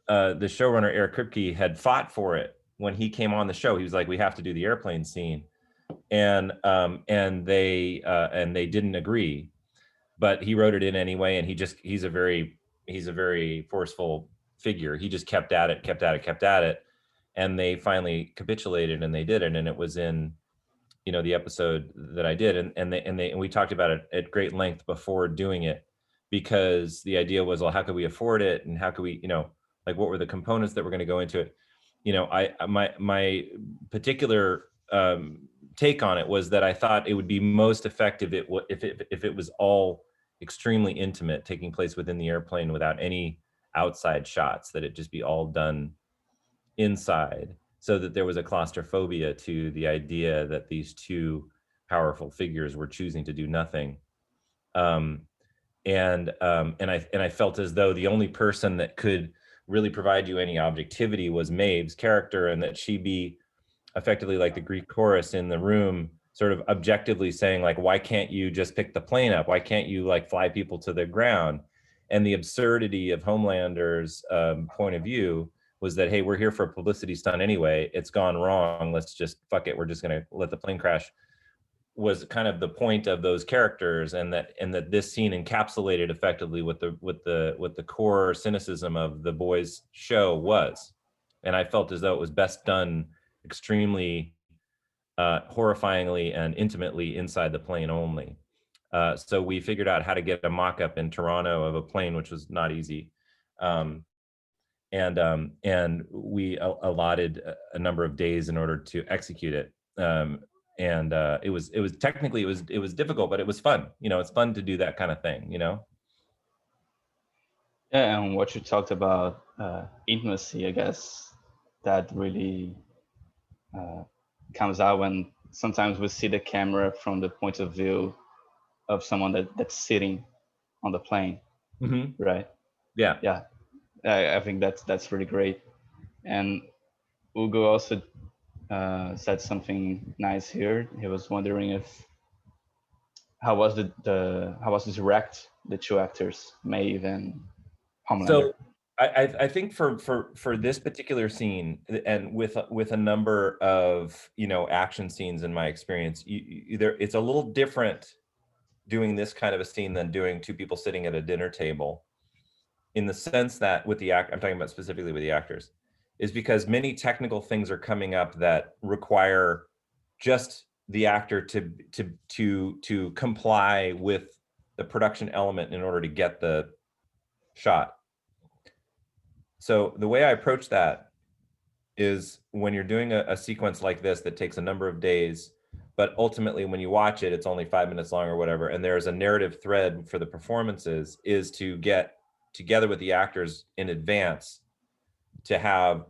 the showrunner, Eric Kripke, had fought for it when he came on the show. He was like, we have to do the airplane scene. And they didn't agree, but he wrote it in anyway. And he's a very forceful figure. He just kept at it. And they finally capitulated and they did it. And it was in, the episode that I did. And we talked about it at great length before doing it, because the idea was, well, how could we afford it? And how could we, like, what were the components that were going to go into it? My particular take on it was that I thought it would be most effective if it was all extremely intimate, taking place within the airplane without any outside shots, that it just be all done inside, so that there was a claustrophobia to the idea that these two powerful figures were choosing to do nothing. And I felt as though the only person that could really provide you any objectivity was Maeve's character, and that she be effectively like the Greek chorus in the room, sort of objectively saying, like, why can't you just pick the plane up? Why can't you, like, fly people to the ground? And the absurdity of Homelander's point of view was that, hey, we're here for a publicity stunt anyway. It's gone wrong. Let's just fuck it. We're just going to let the plane crash. Was kind of the point of those characters, and that this scene encapsulated effectively what the core cynicism of the boys' show was. And I felt as though it was best done extremely horrifyingly and intimately inside the plane only. So we figured out how to get a mock-up in Toronto of a plane, which was not easy. And we allotted a number of days in order to execute it. And it was technically it was difficult, but it was fun. It's fun to do that kind of thing. Yeah, and what you talked about, intimacy, I guess that really comes out when sometimes we see the camera from the point of view of someone that's sitting on the plane, right? Yeah. I think that's really great. And Ugo also said something nice here. He was wondering how was to direct the two actors, Maeve and Homelander. So I think for this particular scene, and with a number of action scenes in my experience, it's a little different doing this kind of a scene than doing two people sitting at a dinner table, in the sense that with the I'm talking about specifically with the actors, is because many technical things are coming up that require just the actor to comply with the production element in order to get the shot. So the way I approach that is, when you're doing a sequence like this that takes a number of days, but ultimately when you watch it, it's only 5 minutes long or whatever, and there's a narrative thread for the performances, is to get together with the actors in advance to have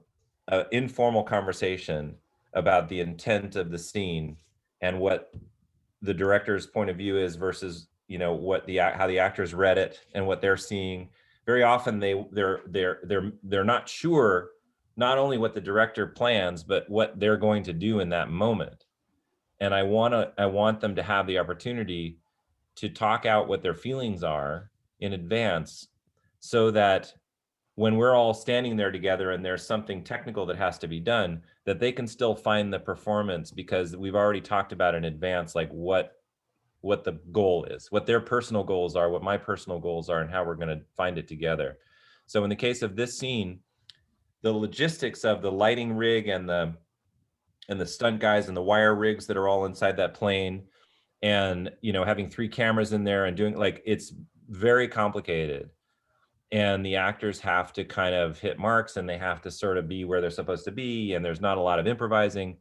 an informal conversation about the intent of the scene and what the director's point of view is versus what how the actors read it and what they're seeing. Very often they're not sure not only what the director plans, but what they're going to do in that moment. And I want them to have the opportunity to talk out what their feelings are in advance, so that when we're all standing there together and there's something technical that has to be done, that they can still find the performance, because we've already talked about in advance, like what the goal is, what their personal goals are, what my personal goals are, and how we're going to find it together. So in the case of this scene, the logistics of the lighting rig and the stunt guys and the wire rigs that are all inside that plane, and having 3 cameras in there and doing, like, it's very complicated. And the actors have to kind of hit marks, and they have to sort of be where they're supposed to be, and there's not a lot of improvising.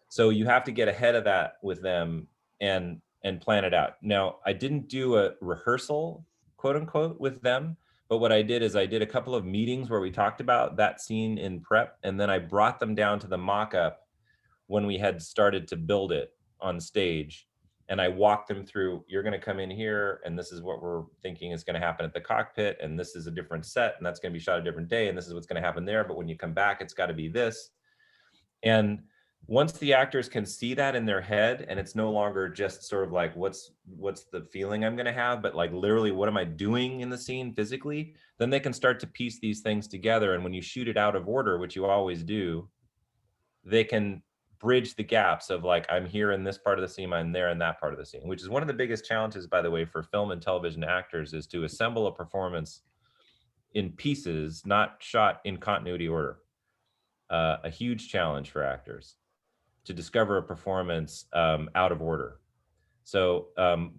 So you have to get ahead of that with them and plan it out. Now, I didn't do a rehearsal, quote unquote, with them, but what I did is I did a couple of meetings where we talked about that scene in prep, and then I brought them down to the mock-up when we had started to build it on stage. and I walk them through, you're going to come in here, and this is what we're thinking is going to happen at the cockpit, and this is a different set, and that's going to be shot a different day, and this is what's going to happen there, but when you come back, it's got to be this. And once the actors can see that in their head, and it's no longer just sort of like, what's the feeling I'm going to have, but like literally, what am I doing in the scene physically? Then they can start to piece these things together. And when you shoot it out of order, which you always do, they can bridge the gaps of like, I'm here in this part of the scene, I'm there in that part of the scene, which is one of the biggest challenges, by the way, for film and television actors, is to assemble a performance in pieces, not shot in continuity order. A huge challenge for actors to discover a performance out of order. So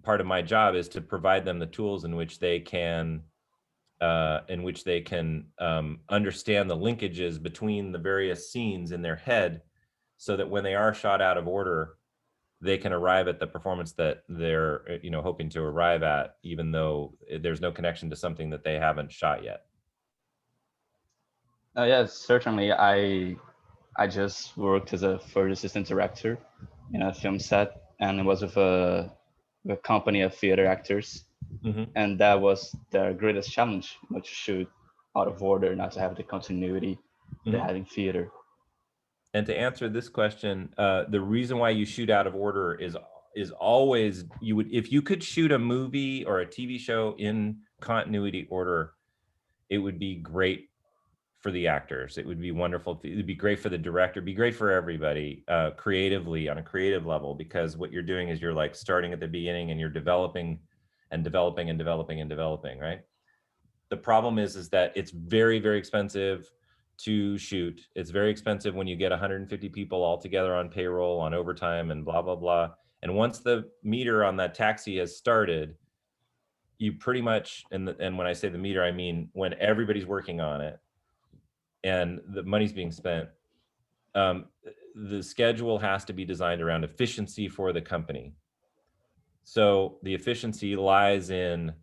part of my job is to provide them the tools in which they can understand the linkages between the various scenes in their head, so that when they are shot out of order, they can arrive at the performance that they're hoping to arrive at, even though there's no connection to something that they haven't shot yet. Yes, certainly. I just worked as a first assistant director in a film set, and it was with a company of theater actors. Mm-hmm. And that was their greatest challenge, to shoot out of order, not to have the continuity they had in theater. And to answer this question, the reason why you shoot out of order is always, if you could shoot a movie or a TV show in continuity order, it would be great for the actors. It would be wonderful. It'd be great for the director. It'd be great for everybody creatively, on a creative level, because what you're doing is you're like starting at the beginning and you're developing and developing and developing and developing, right? The problem is that it's very, very expensive to shoot. It's very expensive when you get 150 people all together on payroll, on overtime, and blah, blah, blah. And once the meter on that taxi has started, you pretty much, and when I say the meter, I mean when everybody's working on it and the money's being spent, the schedule has to be designed around efficiency for the company. So the efficiency lies in,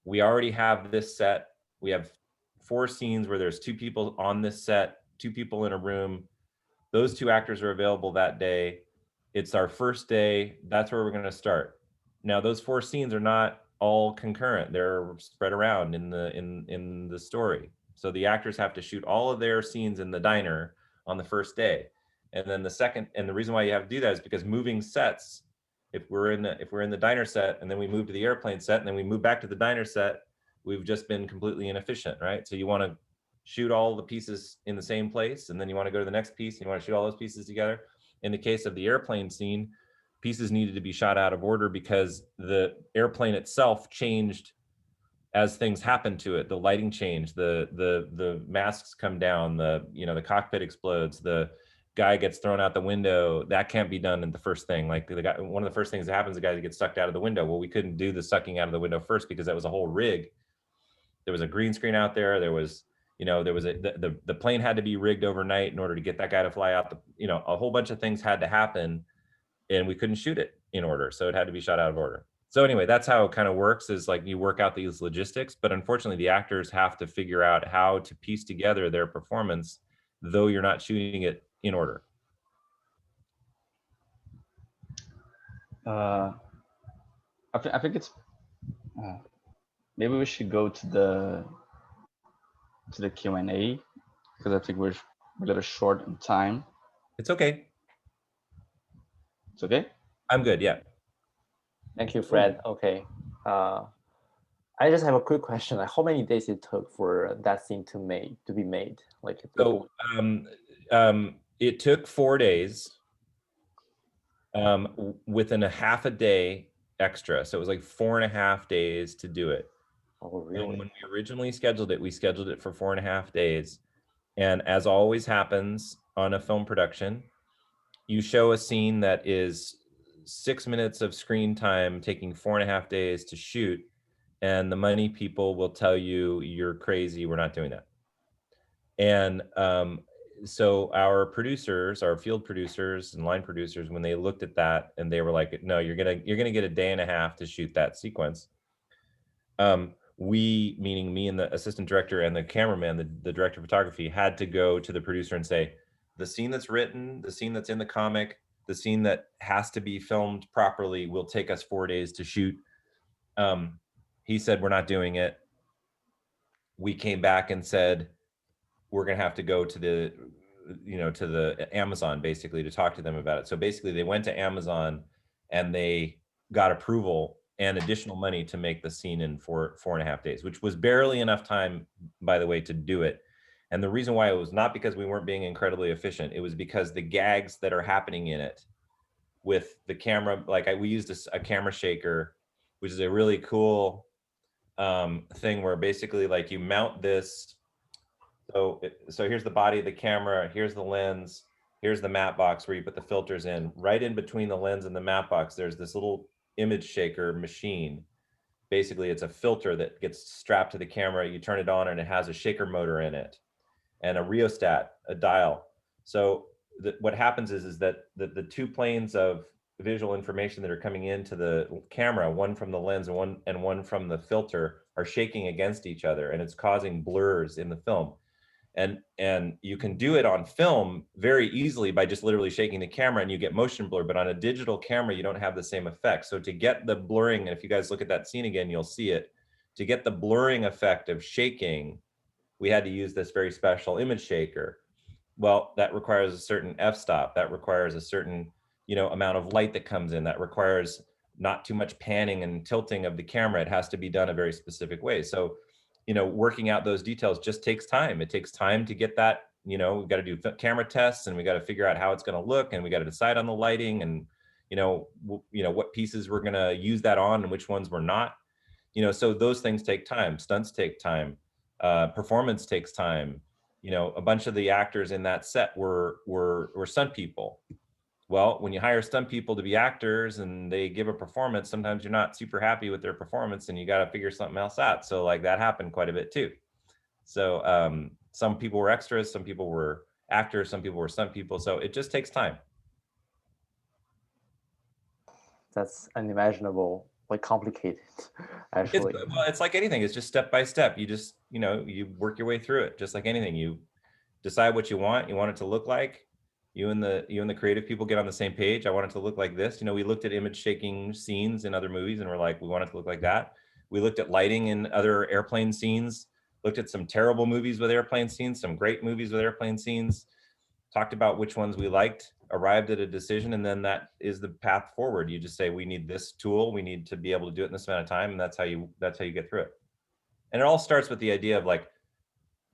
we already have this set. We have 4 scenes where there's 2 people on this set, 2 people in a room. Those 2 actors are available that day. It's our first day. That's where we're going to start. Now, those 4 scenes are not all concurrent. They're spread around in the story. So the actors have to shoot all of their scenes in the diner on the first day. And then the second, and the reason why you have to do that is because moving sets, if we're in the diner set and then we move to the airplane set and then we move back to the diner set, we've just been completely inefficient, right? So you want to shoot all the pieces in the same place, and then you want to go to the next piece, and you want to shoot all those pieces together. In the case of the airplane scene, pieces needed to be shot out of order because the airplane itself changed as things happened to it. The lighting changed, the masks come down, the cockpit explodes, the guy gets thrown out the window. That can't be done in the first thing. Like one of the first things that happens, the guy gets sucked out of the window. Well, we couldn't do the sucking out of the window first because that was a whole rig. There was a green screen out there. There was, the plane had to be rigged overnight in order to get that guy to fly out. A whole bunch of things had to happen, and we couldn't shoot it in order. So it had to be shot out of order. So anyway, that's how it kind of works, is like you work out these logistics, but unfortunately the actors have to figure out how to piece together their performance, though you're not shooting it in order. I think it's maybe we should go to the Q&A, because I think we're a little short in time. It's okay. It's okay? I'm good, yeah. Thank you, Fred. Okay. I just have a quick question. Like, how many days it took for that scene to be made? Like, so it took 4 days, within a half a day extra. So it was like 4.5 days to do it. Oh, really? And when we originally scheduled it, we scheduled it for 4.5 days. And as always happens on a film production, you show a scene that is 6 minutes of screen time taking 4.5 days to shoot, and the money people will tell you, you're crazy, we're not doing that. And so our producers, our field producers and line producers, when they looked at that, and they were like, no, you're gonna get a day and a half to shoot that sequence. We, meaning me and the assistant director and the cameraman, the director of photography, had to go to the producer and say, the scene that's written, the scene that's in the comic, the scene that has to be filmed properly will take us 4 days to shoot. He said, we're not doing it. We came back and said, we're going to have to go to the, to the Amazon basically to talk to them about it. So basically they went to Amazon and they got approval and additional money to make the scene in 4.5 days, which was barely enough time, by the way, to do it. And the reason why it was not because we weren't being incredibly efficient. It was because the gags that are happening in it with the camera, like we used a camera shaker, which is a really cool thing where basically like you mount this. So here's the body of the camera, here's the lens, here's the matte box where you put the filters in. Right in between the lens and the matte box, there's this little image shaker machine. Basically, it's a filter that gets strapped to the camera. You turn it on and it has a shaker motor in it and a rheostat, a dial. So what happens is that the two planes of visual information that are coming into the camera, one from the lens and one from the filter, are shaking against each other, and it's causing blurs in the film. And you can do it on film very easily by just literally shaking the camera and you get motion blur, but on a digital camera, you don't have the same effect. So to get the blurring, and if you guys look at that scene again, you'll see it, to get the blurring effect of shaking, we had to use this very special image shaker. Well, that requires a certain f-stop, that requires a certain, amount of light that comes in, that requires not too much panning and tilting of the camera. It has to be done a very specific way. So working out those details just takes time. It takes time to get that, we've got to do camera tests and we got to figure out how it's going to look, and we got to decide on the lighting and, what pieces we're going to use that on and which ones we're not, so those things take time. Stunts take time. Performance takes time. A bunch of the actors in that set were stunt people. Well, when you hire stunt people to be actors and they give a performance, sometimes you're not super happy with their performance and you got to figure something else out. So like that happened quite a bit too. So some people were extras, some people were actors, some people were stunt people. So it just takes time. That's unimaginable, like complicated, actually. It's like anything. It's just step by step. You just, you work your way through it. Just like anything, you decide what you want it to look like. You and the creative people get on the same page. I want it to look like this. We looked at image shaking scenes in other movies and we're like, we want it to look like that. We looked at lighting in other airplane scenes, looked at some terrible movies with airplane scenes, some great movies with airplane scenes, talked about which ones we liked, arrived at a decision, and then that is the path forward. You just say, we need this tool, we need to be able to do it in this amount of time, and that's how you get through it. And it all starts with the idea of like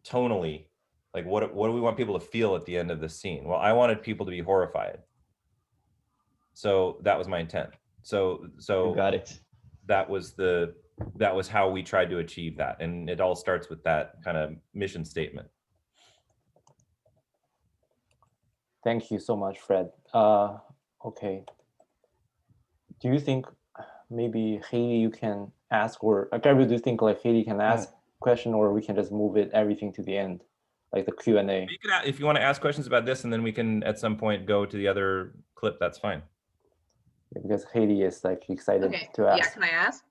tonally, like what do we want people to feel at the end of the scene? Well, I wanted people to be horrified. So that was my intent. So You got it. That was how we tried to achieve that. And it all starts with that kind of mission statement. Thank you so much, Fred. Okay. Do you think maybe Haley, you can ask, or Gabriel, do you think like Haley can ask question, or we can just move everything to the end, like the Q&A? If you want to ask questions about this, and then we can at some point go to the other clip, that's fine. Yeah, because Haley is like excited to ask. Yeah, can I ask?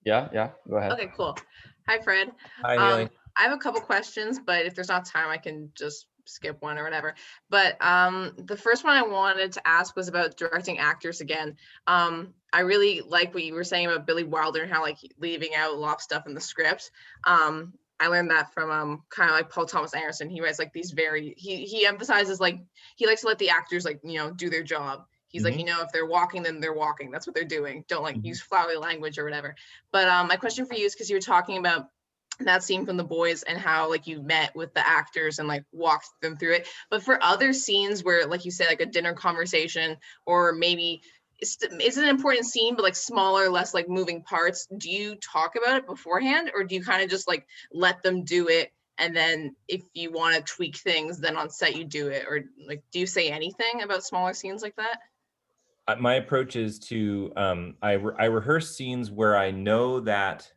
Yeah, go ahead. Okay, cool. Hi, Fred. Hi, Haley. I have a couple questions, but if there's not time, I can just skip one or whatever. But the first one I wanted to ask was about directing actors again. I really like what you were saying about Billy Wilder and how like leaving out a lot of stuff in the script. I learned that from kind of like Paul Thomas Anderson. He writes like these he emphasizes like he likes to let the actors like do their job. He's like, if they're walking, then they're walking. That's what they're doing. Don't like use flowery language or whatever. But my question for you is because you were talking about that scene from The Boys and how like you met with the actors and like walked them through it. But for other scenes where, like you said, like a dinner conversation, or maybe it's an important scene, but like smaller, less like moving parts, do you talk about it beforehand, or do you kind of just like let them do it? And then if you want to tweak things, then on set you do it? Or like, do you say anything about smaller scenes like that? My approach is to, I rehearse scenes where I know that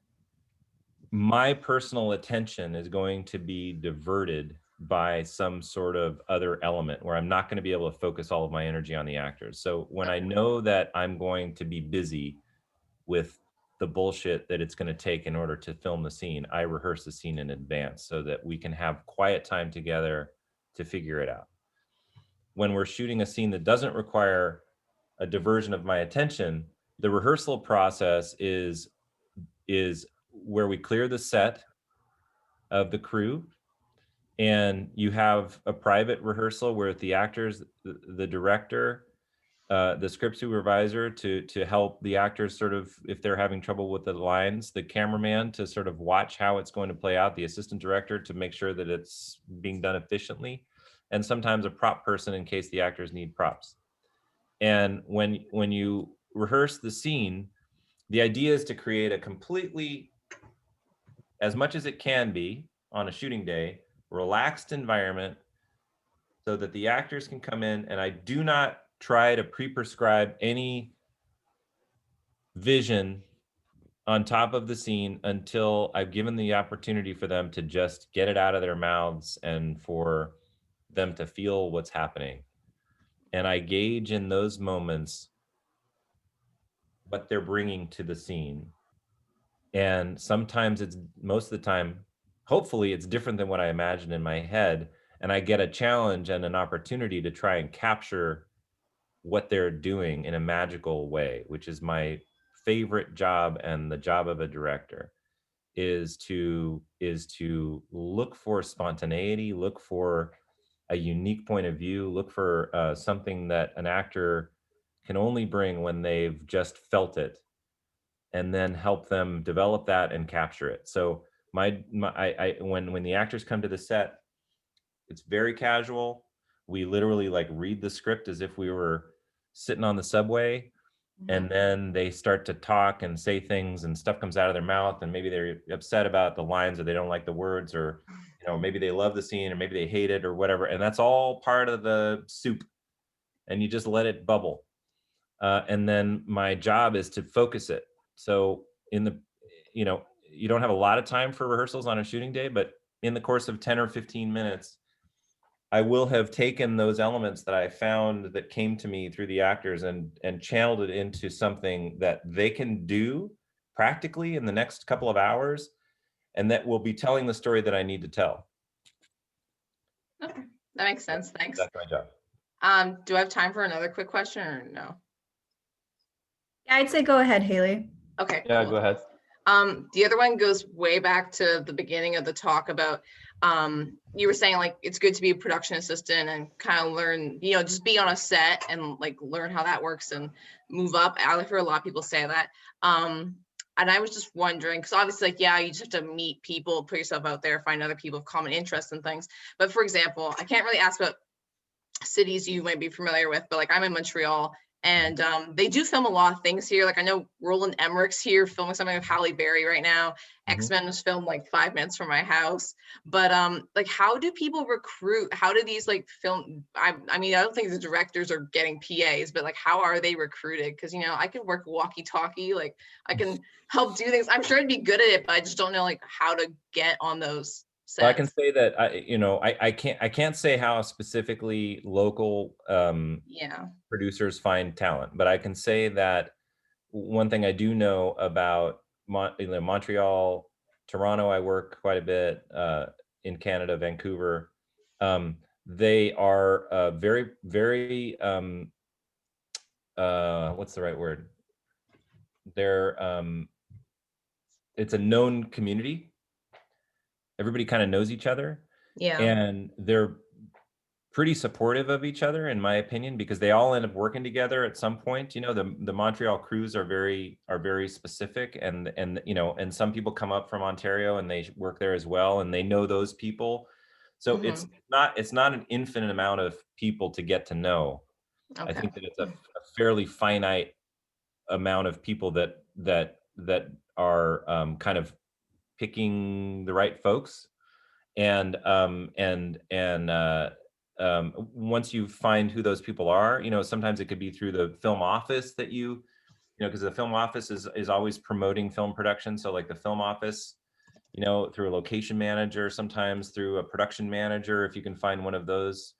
my personal attention is going to be diverted by some sort of other element where I'm not going to be able to focus all of my energy on the actors. So when I know that I'm going to be busy with the bullshit that it's going to take in order to film the scene, I rehearse the scene in advance so that we can have quiet time together to figure it out. when we're shooting a scene that doesn't require a diversion of my attention, the rehearsal process is where we clear the set of the crew, and you have a private rehearsal where the actors, the director, the script supervisor to help the actors sort of, if they're having trouble with the lines, the cameraman to sort of watch how it's going to play out, the assistant director to make sure that it's being done efficiently, and sometimes a prop person in case the actors need props. And when you rehearse the scene, the idea is to create a completely, as much as it can be on a shooting day, relaxed environment so that the actors can come in, and I do not try to pre-prescribe any vision on top of the scene until I've given the opportunity for them to just get it out of their mouths and for them to feel what's happening. And I gauge in those moments what they're bringing to the scene. And sometimes it's, most of the time, hopefully it's different than what I imagined in my head. And I get a challenge and an opportunity to try and capture what they're doing in a magical way, which is my favorite job, and the job of a director is to look for spontaneity, look for a unique point of view, look for something that an actor can only bring when they've just felt it, and then help them develop that and capture it. So when the actors come to the set, it's very casual. We literally like read the script as if we were sitting on the subway, and then they start to talk and say things, and stuff comes out of their mouth, and maybe they're upset about the lines, or they don't like the words, or maybe they love the scene, or maybe they hate it, or whatever. And that's all part of the soup, and you just let it bubble. And then my job is to focus it. So you don't have a lot of time for rehearsals on a shooting day, but in the course of 10 or 15 minutes, I will have taken those elements that I found that came to me through the actors and channeled it into something that they can do practically in the next couple of hours, and that will be telling the story that I need to tell. Okay, that makes sense. Thanks. That's my job. Do I have time for another quick question or no? Yeah, I'd say go ahead, Haley. Okay. Yeah, cool. go ahead. The other one goes way back to the beginning of the talk about, you were saying like, it's good to be a production assistant and kind of learn, just be on a set and like learn how that works and move up. I hear a lot of people say that. And I was just wondering, because obviously like, yeah, you just have to meet people, put yourself out there, find other people of common interests and things. But for example, I can't really ask about cities you might be familiar with, but like I'm in Montreal, and they do film a lot of things here. Like I know Roland Emmerich's here filming something with Halle Berry right now. X-Men was filmed like 5 minutes from my house. But like how do people recruit? How do these like film? I mean, I don't think the directors are getting PAs, but like how are they recruited? Because I can work walkie-talkie, like I can help do things. I'm sure I'd be good at it, but I just don't know like how to get on those sets. Well, I can say that I can't say how specifically local producers find talent, but I can say that one thing I do know about Montreal, Toronto, I work quite a bit, in Canada, Vancouver. They are very, very, what's the right word? It's a known community. Everybody kind of knows each other. Yeah. And they're pretty supportive of each other, in my opinion, because they all end up working together at some point. The Montreal crews are very specific, and some people come up from Ontario and they work there as well, and they know those people. So it's not an infinite amount of people to get to know. Okay. I think that it's a fairly finite amount of people that are kind of picking the right folks. And once you find who those people are, sometimes it could be through the film office that because the film office is always promoting film production. So like the film office, through a location manager, sometimes through a production manager, if you can find one of those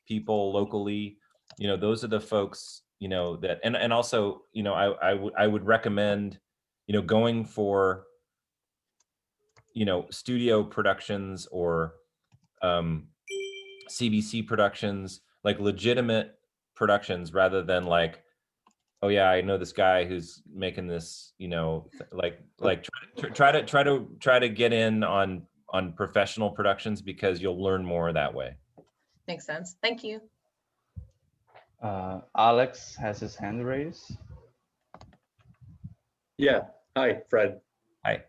people locally, those are the folks, that, and also, I would recommend, going for, studio productions or CBC productions, like legitimate productions rather than like, oh yeah, I know this guy who's making this, you know, try to get in on professional productions because you'll learn more that way. Makes sense. Thank you. Alex has his hand raised. Yeah. Hi, Fred. Hi.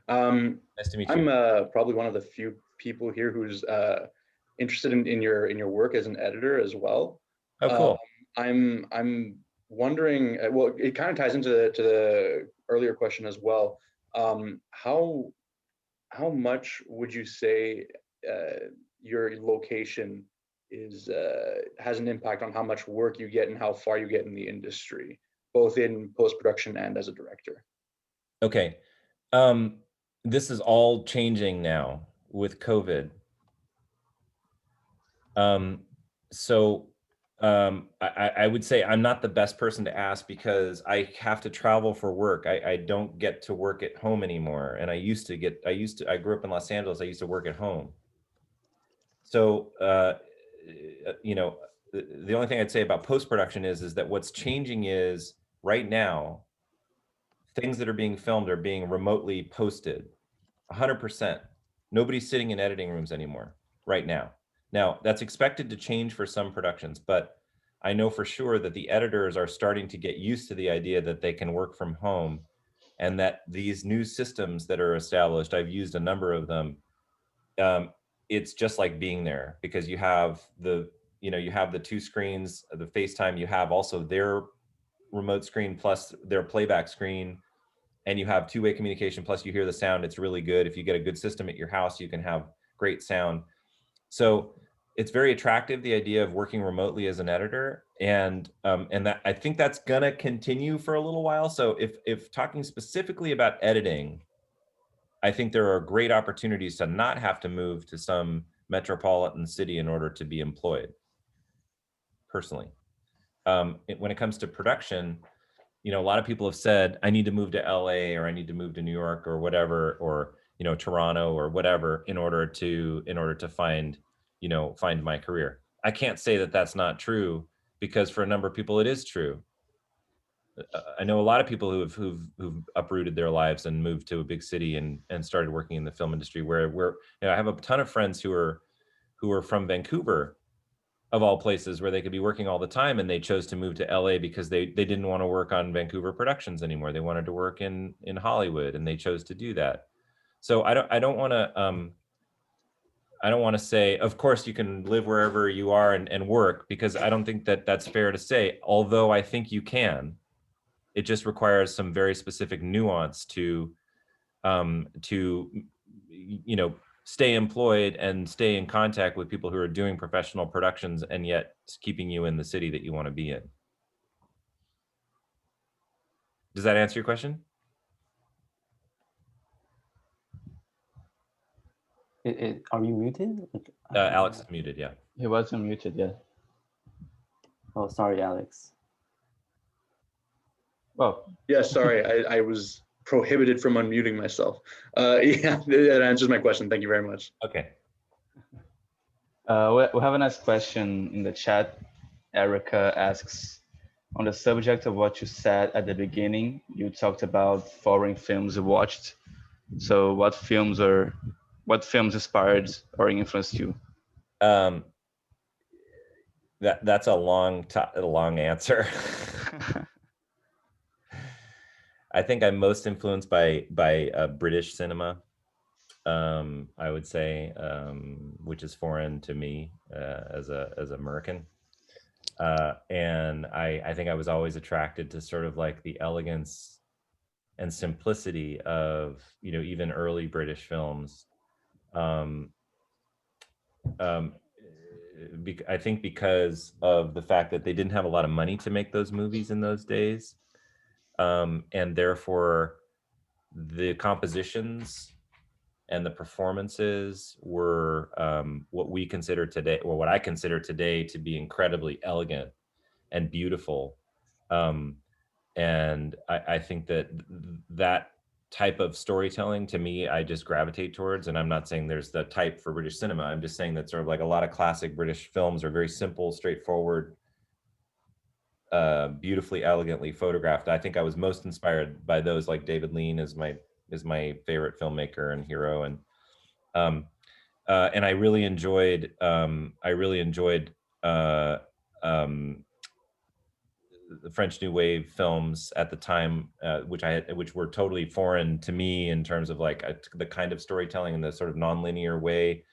Nice to meet you. I'm probably one of the few people here who's interested in your work as an editor as well. Oh, cool. I'm wondering. Well, it kind of ties into the earlier question as well. How much would you say your location is has an impact on how much work you get and how far you get in the industry, both in post-production and as a director? Okay. This is all changing now with COVID. I would say I'm not the best person to ask because I have to travel for work. I don't get to work at home anymore. And I grew up in Los Angeles. I used to work at home. So, you know, the only thing I'd say about post-production is that what's changing is right now, things that are being filmed are being remotely posted 100%. Nobody's sitting in editing rooms anymore right now. Now, that's expected to change for some productions, but I know for sure that the editors are starting to get used to the idea that they can work from home and that these new systems that are established, I've used a number of them, it's just like being there because you have the two screens, the FaceTime, you have also their remote screen plus their playback screen, and you have two-way communication, plus you hear the sound. It's really good. If you get a good system at your house, you can have great sound. So it's very attractive, the idea of working remotely as an editor. And that I think that's gonna continue for a little while. So if talking specifically about editing, I think there are great opportunities to not have to move to some metropolitan city in order to be employed, personally. When it comes to production, you know, a lot of people have said, I need to move to LA or I need to move to New York or whatever, or, you know, Toronto or whatever in order to find my career. I can't say that that's not true because for a number of people it is true. I know a lot of people who've uprooted their lives and moved to a big city and started working in the film industry where you know, I have a ton of friends who are from Vancouver, of all places, where they could be working all the time, and they chose to move to LA because they didn't want to work on Vancouver productions anymore. They wanted to work in Hollywood, and they chose to do that. So I don't want to say, of course you can live wherever you are and work, because I don't think that that's fair to say, although I think you can. It just requires some very specific nuance to you know, stay employed and stay in contact with people who are doing professional productions and yet keeping you in the city that you want to be in. Does that answer your question? Are you muted? Alex is muted, yeah. He wasn't muted yet. Oh, sorry, Alex. Well, Yeah, sorry, I was prohibited from unmuting myself. Yeah, that answers my question. Thank you very much. Okay. we have a nice question in the chat. Erica asks, on the subject of what you said at the beginning, you talked about foreign films you watched. So what films inspired or influenced you? That's a long answer. I think I'm most influenced by British cinema, I would say, which is foreign to me as American. And I think I was always attracted to sort of like the elegance and simplicity of, you know, even early British films. I think because of the fact that they didn't have a lot of money to make those movies in those days. And therefore the compositions and the performances were what we consider today, or what I consider today, to be incredibly elegant and beautiful. And I think that type of storytelling, to me, I just gravitate towards. And I'm not saying there's the type for British cinema. I'm just saying that sort of like a lot of classic British films are very simple, straightforward, beautifully, elegantly photographed. I think I was most inspired by those. Like David Lean is my favorite filmmaker and hero, and I really enjoyed uh, um, the French New Wave films at the time, which were totally foreign to me in terms of like the kind of storytelling and the sort of nonlinear way,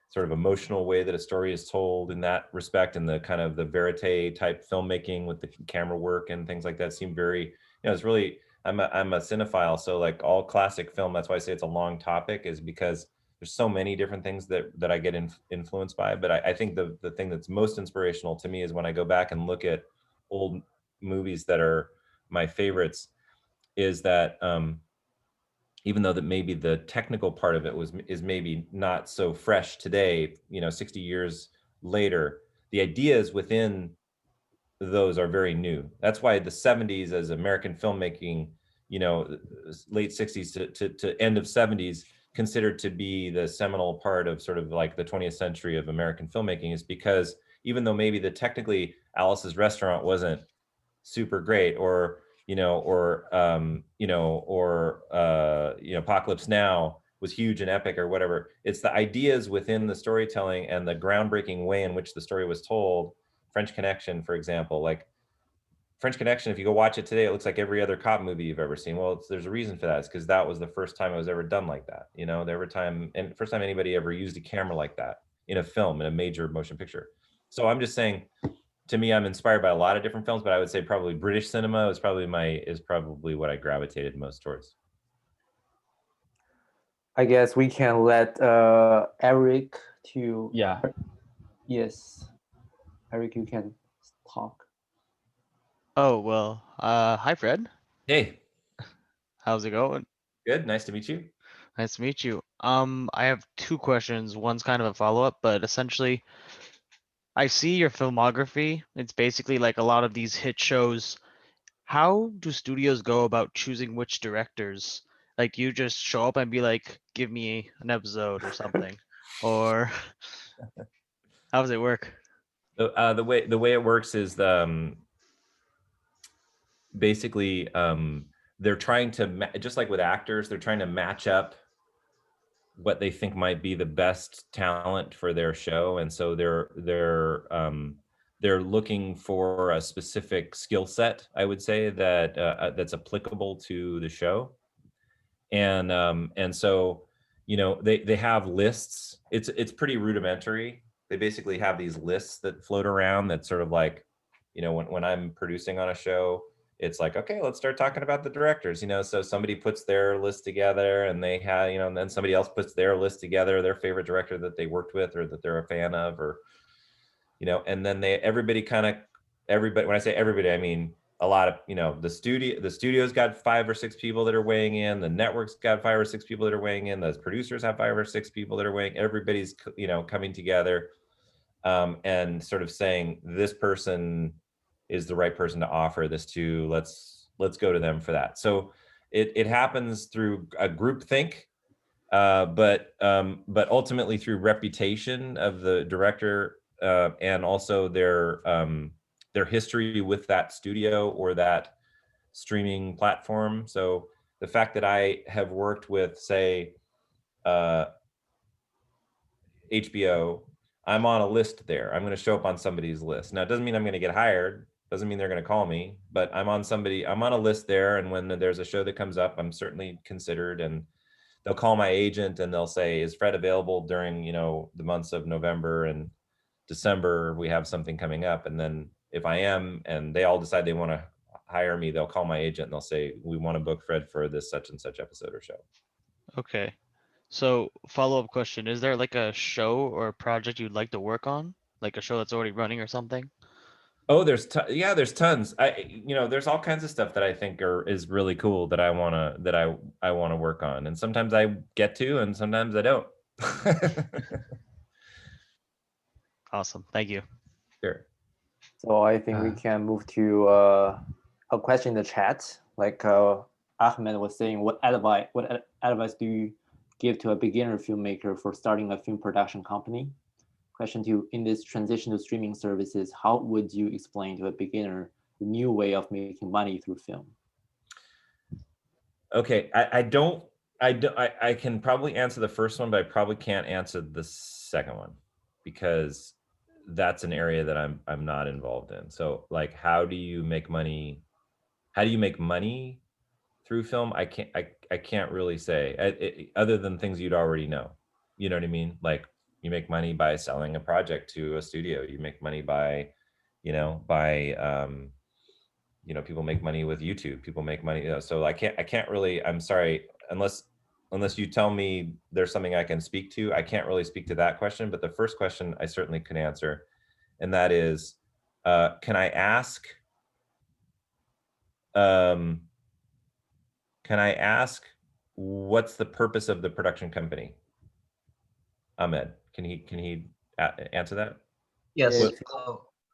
sort of emotional way that a story is told in that respect, and the kind of the verite type filmmaking with the camera work and things like that seemed very, it's really, I'm a cinephile, so like all classic film, that's why I say it's a long topic, is because there's so many different things that I get influenced by. But I think the thing that's most inspirational to me is when I go back and look at old movies that are my favorites, is that even though that maybe the technical part of it is maybe not so fresh today, 60 years later, the ideas within those are very new. That's why the 70s as American filmmaking, late 60s to end of 70s, considered to be the seminal part of sort of like the 20th century of American filmmaking, is because even though maybe the technically Alice's Restaurant wasn't super great, or Apocalypse Now was huge and epic or whatever, it's the ideas within the storytelling and the groundbreaking way in which the story was told. French Connection, for example, like French Connection, if you go watch it today, it looks like every other cop movie you've ever seen. Well, there's a reason for that. It's because that was the first time it was ever done like that. The first time anybody ever used a camera like that in a film, in a major motion picture. So I'm just saying, to me, I'm inspired by a lot of different films, but I would say probably British cinema is probably what I gravitated most towards. I guess we can let Eric to. Yeah. Yes, Eric, you can talk. Oh, well, hi, Fred. Hey, How's it going? good. Nice to meet you. Nice to meet you. I have two questions. One's kind of a follow-up, but essentially, I see your filmography. It's basically like a lot of these hit shows. How do studios go about choosing which directors? Like, you just show up and be like, give me an episode or something, or how does it work? The way it works is basically they're trying to just like with actors, they're trying to match up what they think might be the best talent for their show, and so they're looking for a specific skill set, I would say, that's applicable to the show, and so they have lists. It's pretty rudimentary. They basically have these lists that float around that sort of like, when I'm producing on a show, it's like, okay, let's start talking about the directors, so somebody puts their list together, and they have, and then somebody else puts their list together, their favorite director that they worked with or that they're a fan of, or, and then everybody, when I say everybody, I mean a lot of, the studio's got 5 or 6 people that are weighing in, the network's got 5 or 6 people that are weighing in, the producers have 5 or 6 people that are weighing, everybody's, coming together, and sort of saying, this person is the right person to offer this to, let's go to them for that. So it happens through a group think, but ultimately through reputation of the director, and also their history with that studio or that streaming platform. So the fact that I have worked with, say, HBO, I'm on a list there. I'm going to show up on somebody's list. Now, it doesn't mean I'm going to get hired. Doesn't mean they're going to call me, but I'm on a list there. And when there's a show that comes up, I'm certainly considered, and they'll call my agent and they'll say, is Fred available during, the months of November and December? We have something coming up. And then if I am, and they all decide they want to hire me, they'll call my agent and they'll say, we want to book Fred for this such and such episode or show. Okay. So, follow-up question, is there like a show or a project you'd like to work on? Like a show that's already running or something? Oh, there's tons. There's all kinds of stuff that I think is really cool that I wanna work on, and sometimes I get to, and sometimes I don't. Awesome. Thank you. Sure. So I think we can move to a question in the chat. Like Ahmed was saying, what advice do you give to a beginner filmmaker for starting a film production company? Question 2, in this transition to streaming services, how would you explain to a beginner the new way of making money through film? Okay, I can probably answer the first one, but I probably can't answer the second one because that's an area that I'm not involved in. So like, how do you make money? How do you make money through film? I can't really say other than things you'd already know. You know what I mean? Like you make money by selling a project to a studio. You make money by, people make money with YouTube. People make money. So I can't really. I'm sorry, unless you tell me there's something I can speak to. I can't really speak to that question. But the first question I certainly can answer, and that is, can I ask? Can I ask what's the purpose of the production company? Ahmed, can he answer that? Yes. Yeah,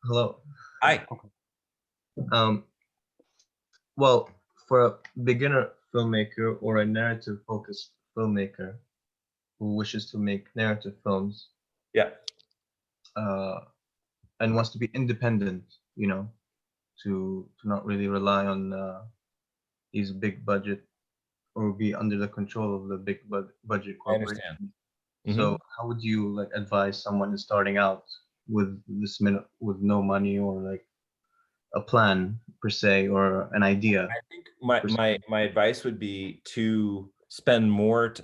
Hello. Hi. Well, for a beginner filmmaker or a narrative-focused filmmaker who wishes to make narrative films, Yeah. and wants to be independent, to not really rely on these big budget or be under the control of the big budget I understand. corporation. Mhm. So how would you like advise someone who's starting out with with no money or like a plan per se or an idea? I think my advice would be to spend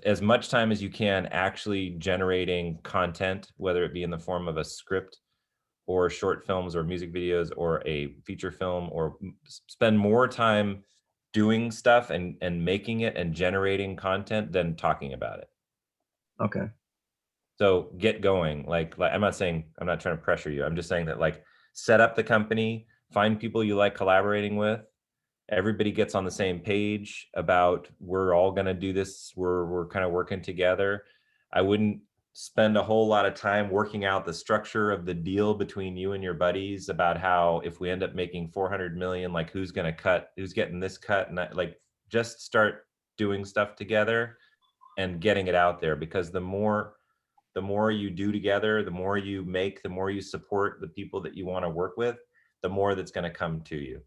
as much time as you can actually generating content, whether it be in the form of a script or short films or music videos or a feature film, or spend more time doing stuff and making it and generating content than talking about it. Okay. So get going. Like I'm not trying to pressure you. I'm just saying that like set up the company, find people you like collaborating with. Everybody gets on the same page about we're all going to do this. We're kind of working together. I wouldn't spend a whole lot of time working out the structure of the deal between you and your buddies about how if we end up making 400 million, like who's going to cut, who's getting this cut, and like just start doing stuff together and getting it out there, because the more you do together, the more you make, the more you support the people that you want to work with, the more that's going to come to you.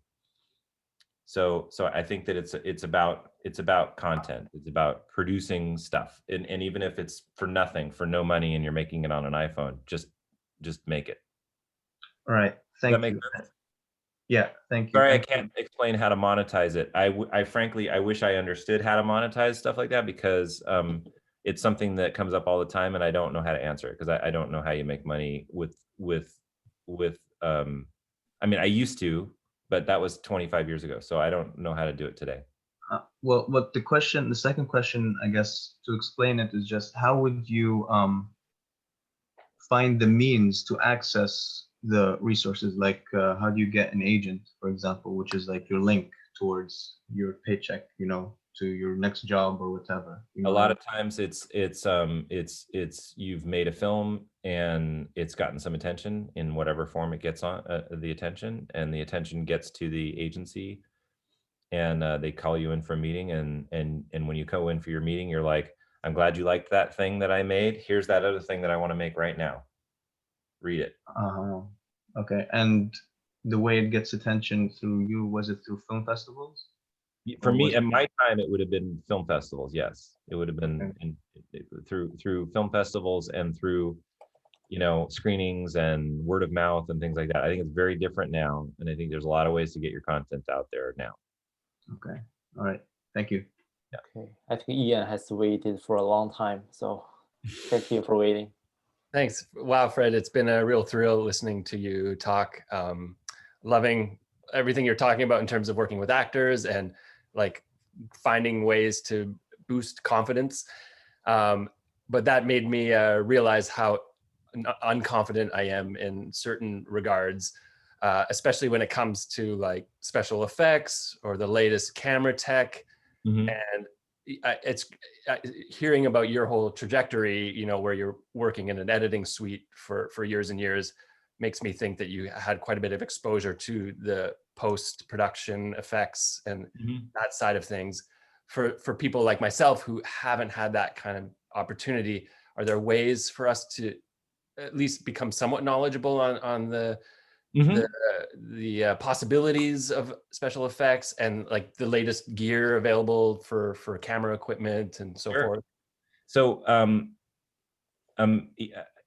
So I think that it's about content. It's about producing stuff, and even if it's for nothing, for no money, and you're making it on an iPhone, just make it. All right. Thank you. Yeah, thank you. Sorry, I can't explain how to monetize it. I frankly, I wish I understood how to monetize stuff like that, because it's something that comes up all the time, and I don't know how to answer it, because I don't know how you make money with I mean, I used to, but that was 25 years ago, so I don't know how to do it today. Well, but the second question, I guess, to explain it is just how would you find the means to access the resources? Like, how do you get an agent, for example, which is like your link towards your paycheck, to your next job or whatever. A lot of times it's you've made a film and it's gotten some attention in whatever form it gets on the attention, and the attention gets to the agency, and they call you in for a meeting, and when you go in for your meeting, you're like, I'm glad you liked that thing that I made. Here's that other thing that I want to make right now. Read it. Okay. And the way it gets attention through you, was it through film festivals? For me, at my time, it would have been film festivals. Yes, it would have been through film festivals and through, screenings and word of mouth and things like that. I think it's very different now, and I think there's a lot of ways to get your content out there now. Okay. All right. Thank you. Yeah. Okay. I think Ian has waited for a long time, so thank you for waiting. Thanks. Wow, Fred, it's been a real thrill listening to you talk. Loving everything you're talking about in terms of working with actors and like finding ways to boost confidence. But that made me realize how unconfident I am in certain regards, especially when it comes to like special effects or the latest camera tech. Mm-hmm. And it's hearing about your whole trajectory, where you're working in an editing suite for years and years, makes me think that you had quite a bit of exposure to the post-production effects and that side of things. for people like myself who haven't had that kind of opportunity, are there ways for us to at least become somewhat knowledgeable on the possibilities of special effects and like the latest gear available for camera equipment and so forth? So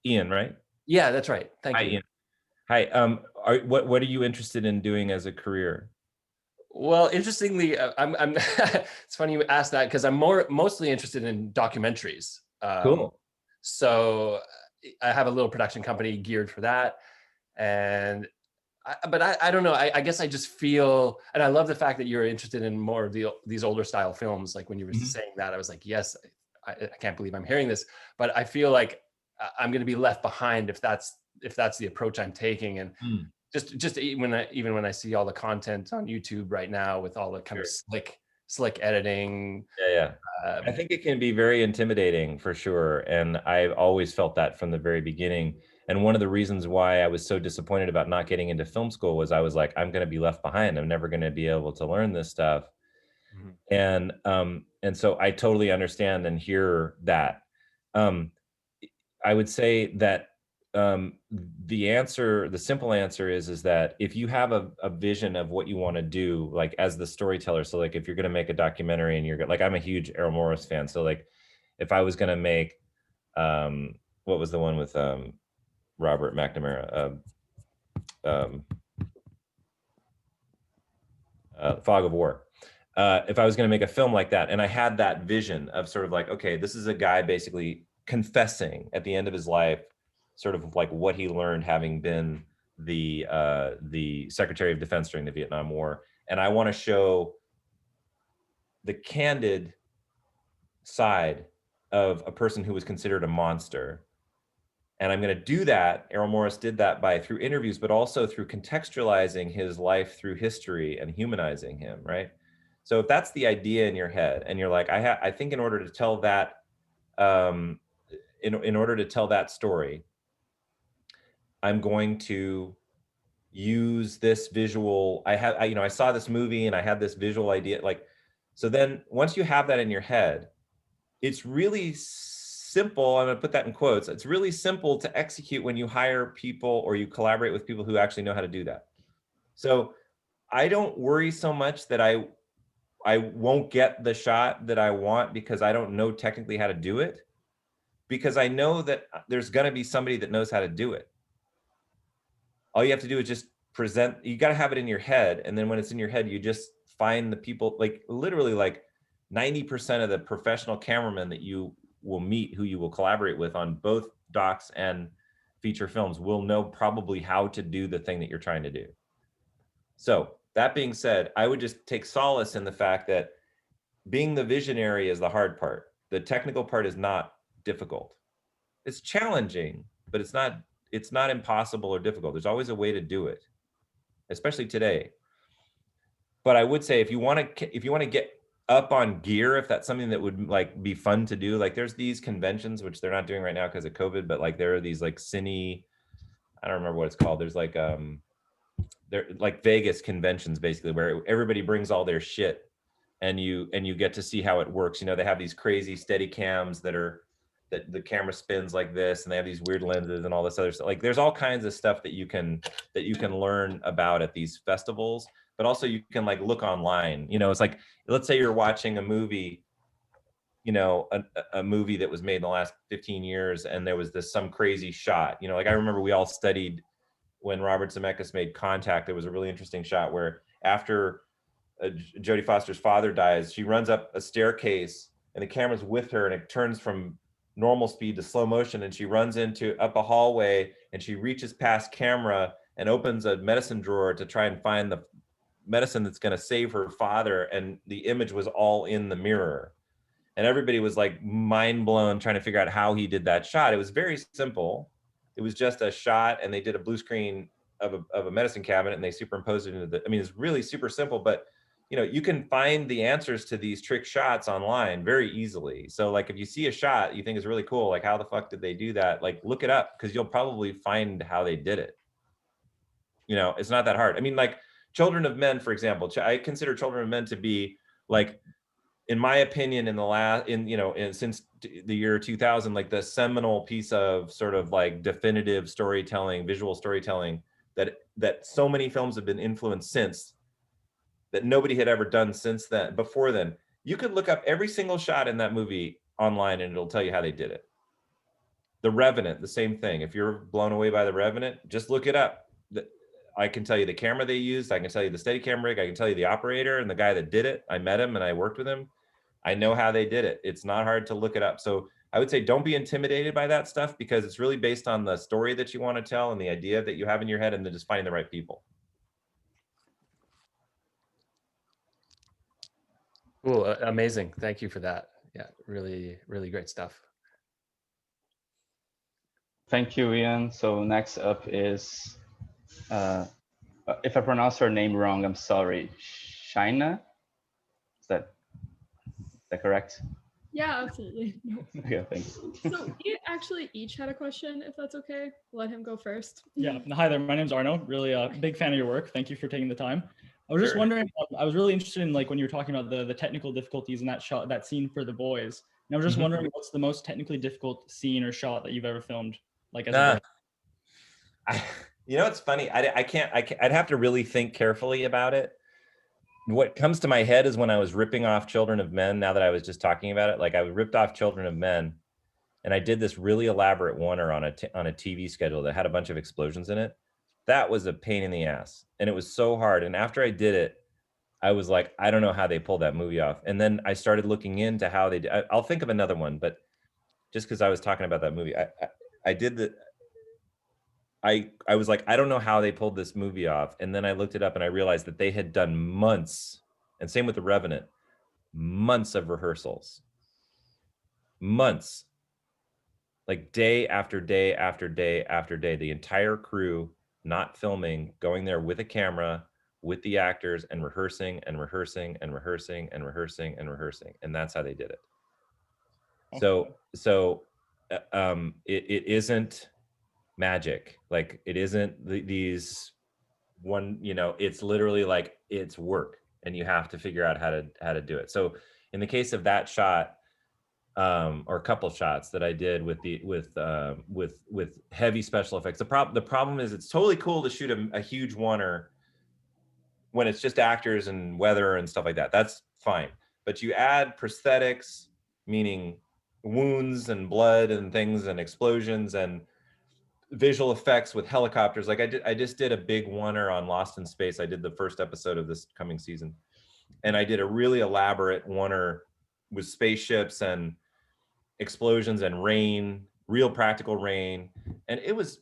Ian, right? Yeah, that's right. Thank Hi, you. Ian. Hi. What are you interested in doing as a career? Well, interestingly, I'm it's funny you asked that, because I'm mostly interested in documentaries. Cool. So I have a little production company geared for that. And I don't know. I guess I just feel, and I love the fact that you're interested in more of these older style films. Like when you were saying that, I was like, yes, I can't believe I'm hearing this. But I feel like I'm going to be left behind if that's the approach I'm taking. And just even when I see all the content on YouTube right now with all the kind of slick editing. Yeah. I think it can be very intimidating for sure. And I've always felt that from the very beginning. And one of the reasons why I was so disappointed about not getting into film school was I was like, I'm going to be left behind. I'm never going to be able to learn this stuff. And so I totally understand and hear that. I would say that the simple answer is that if you have a vision of what you want to do, like as the storyteller, so like if you're going to make a documentary and you're like, I'm a huge Errol Morris fan. So like if I was going to make, what was the one with Robert McNamara, Fog of War. If I was going to make a film like that, and I had that vision of sort of like, okay, this is a guy basically confessing at the end of his life, sort of like what he learned having been the Secretary of Defense during the Vietnam War, and I want to show the candid side of a person who was considered a monster. And I'm going to do that. Errol Morris did that through interviews, but also through contextualizing his life through history and humanizing him, right? So if that's the idea in your head, and you're like, I think in order to tell that, in order to tell that story, I'm going to use this visual. I saw this movie and I had this visual idea. Like, so then once you have that in your head, it's really simple. I'm going to put that in quotes. It's really simple to execute when you hire people or you collaborate with people who actually know how to do that. So I don't worry so much that I won't get the shot that I want because I don't know technically how to do it, because I know that there's going to be somebody that knows how to do it. All you have to do is just present. You got to have it in your head. And then when it's in your head, you just find the people, like literally like 90% of the professional cameramen that you will meet, who you will collaborate with on both docs and feature films, will know probably how to do the thing that you're trying to do. So that being said, I would just take solace in the fact that being the visionary is the hard part. The technical part is not difficult. It's challenging, but it's not impossible or difficult. There's always a way to do it, especially today. But I would say if you want to get up on gear, if that's something that would like be fun to do, like there's these conventions, which they're not doing right now because of COVID, but like there are these like cine, I don't remember what it's called. There's like they're like Vegas conventions basically, where everybody brings all their shit and you get to see how it works. You know, they have these crazy steady cams that the camera spins like this, and they have these weird lenses and all this other stuff. Like there's all kinds of stuff that you can learn about at these festivals, but also you can like look online. You know, it's like, let's say you're watching a movie, you know, a movie that was made in the last 15 years, and there was some crazy shot. You know, like I remember we all studied when Robert Zemeckis made Contact. There was a really interesting shot where after Jodie Foster's father dies, she runs up a staircase and the camera's with her, and it turns from normal speed to slow motion, and she runs up a hallway, and she reaches past camera and opens a medicine drawer to try and find the medicine that's going to save her father, and the image was all in the mirror, and everybody was like mind blown trying to figure out how he did that shot. It was very simple. It was just a shot, and they did a blue screen of a medicine cabinet, and they superimposed it into it's really super simple, but you know, you can find the answers to these trick shots online very easily. So like if you see a shot you think is really cool, like how the fuck did they do that? Like look it up, because you'll probably find how they did it. You know, it's not that hard. I mean, like Children of Men, for example, I consider Children of Men to be like in my opinion, since the year 2000, like the seminal piece of sort of like definitive storytelling, visual storytelling that so many films have been influenced since, that nobody had ever done since then. Before then, you could look up every single shot in that movie online and it'll tell you how they did it. The Revenant, the same thing. If you're blown away by The Revenant, just look it up. I can tell you the camera they used. I can tell you the Steadicam rig. I can tell you the operator and the guy that did it. I met him and I worked with him. I know how they did it. It's not hard to look it up. So I would say don't be intimidated by that stuff, because it's really based on the story that you want to tell and the idea that you have in your head, and then just finding the right people. Cool, amazing. Thank you for that. Yeah, really, really great stuff. Thank you, Ian. So next up is, if I pronounce her name wrong, I'm sorry. Shaina? Is that correct? Yeah, absolutely. No. Yeah, thanks. So we actually each had a question, if that's okay. Let him go first. Yeah. Hi there. My name's Arno. Really a big fan of your work. Thank you for taking the time. I was just wondering, I was really interested in like when you were talking about the technical difficulties in that scene for the boys. And I was just wondering, what's the most technically difficult scene or shot that you've ever filmed? Like as a you know, it's funny. I'd have to really think carefully about it. What comes to my head is when I was ripping off Children of Men, now that I was just talking about it, like I ripped off Children of Men and I did this really elaborate oneer on a TV schedule that had a bunch of explosions in it. That was a pain in the ass. And it was so hard. And after I did it, I was like, I don't know how they pulled that movie off. And then I started looking into how they did. I'll think of another one, but just because I was talking about that movie, I was like, I don't know how they pulled this movie off. And then I looked it up and I realized that they had done months, and same with The Revenant, months of rehearsals, months, like day after day after day after day, the entire crew not filming, going there with a camera, with the actors, and rehearsing and rehearsing and rehearsing and rehearsing and rehearsing. And that's how they did it. So it isn't magic. Like it isn't these one, it's literally like it's work, and you have to figure out how to do it. So in the case of that shot, or a couple of shots that I did with heavy special effects, the problem is it's totally cool to shoot a huge oneer when it's just actors and weather and stuff like that. That's fine. But you add prosthetics, meaning wounds and blood and things and explosions and visual effects with helicopters. Like I just did a big oneer on Lost in Space. I did the first episode of this coming season, and I did a really elaborate oneer with spaceships and explosions and rain, real practical rain, and it was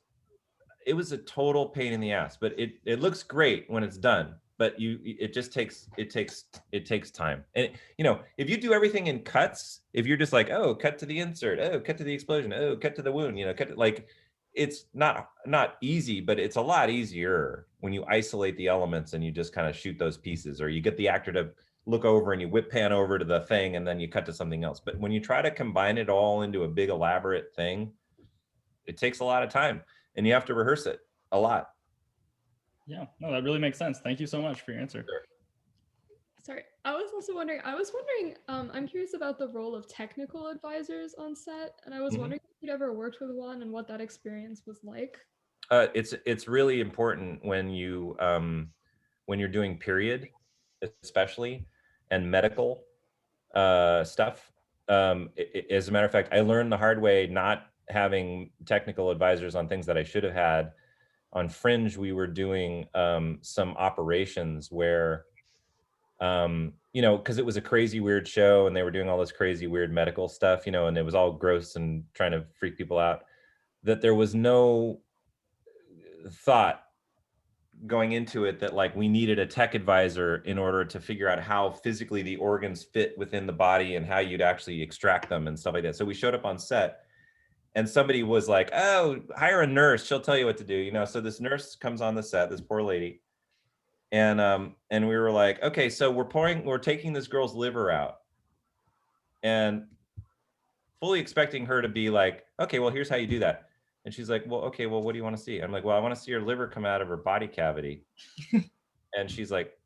a total pain in the ass. But it looks great when it's done. But it takes time. And if you do everything in cuts, if you're just like, oh, cut to the insert, oh, cut to the explosion, oh, cut to the wound, it's not easy, but it's a lot easier when you isolate the elements and you just kind of shoot those pieces, or you get the actor to look over and you whip pan over to the thing and then you cut to something else. But when you try to combine it all into a big elaborate thing, it takes a lot of time and you have to rehearse it a lot. Yeah, no, that really makes sense. Thank you so much for your answer. Sure. Sorry, I was wondering, I'm curious about the role of technical advisors on set, and I was wondering if you'd ever worked with one and what that experience was like. It's really important when you're doing period, especially, and medical stuff. As a matter of fact, I learned the hard way not having technical advisors on things that I should have had. On Fringe, we were doing some operations where, because it was a crazy, weird show and they were doing all this crazy, weird medical stuff, and it was all gross and trying to freak people out, that there was no thought going into it that like we needed a tech advisor in order to figure out how physically the organs fit within the body and how you'd actually extract them and stuff like that. So we showed up on set and somebody was like, oh, hire a nurse, she'll tell you what to do. So this nurse comes on the set, this poor lady. And we were like, okay, so we're taking this girl's liver out, and fully expecting her to be like, okay, well, here's how you do that. And she's like, well, okay, well, what do you want to see? I'm like, well, I want to see her liver come out of her body cavity. And she's like,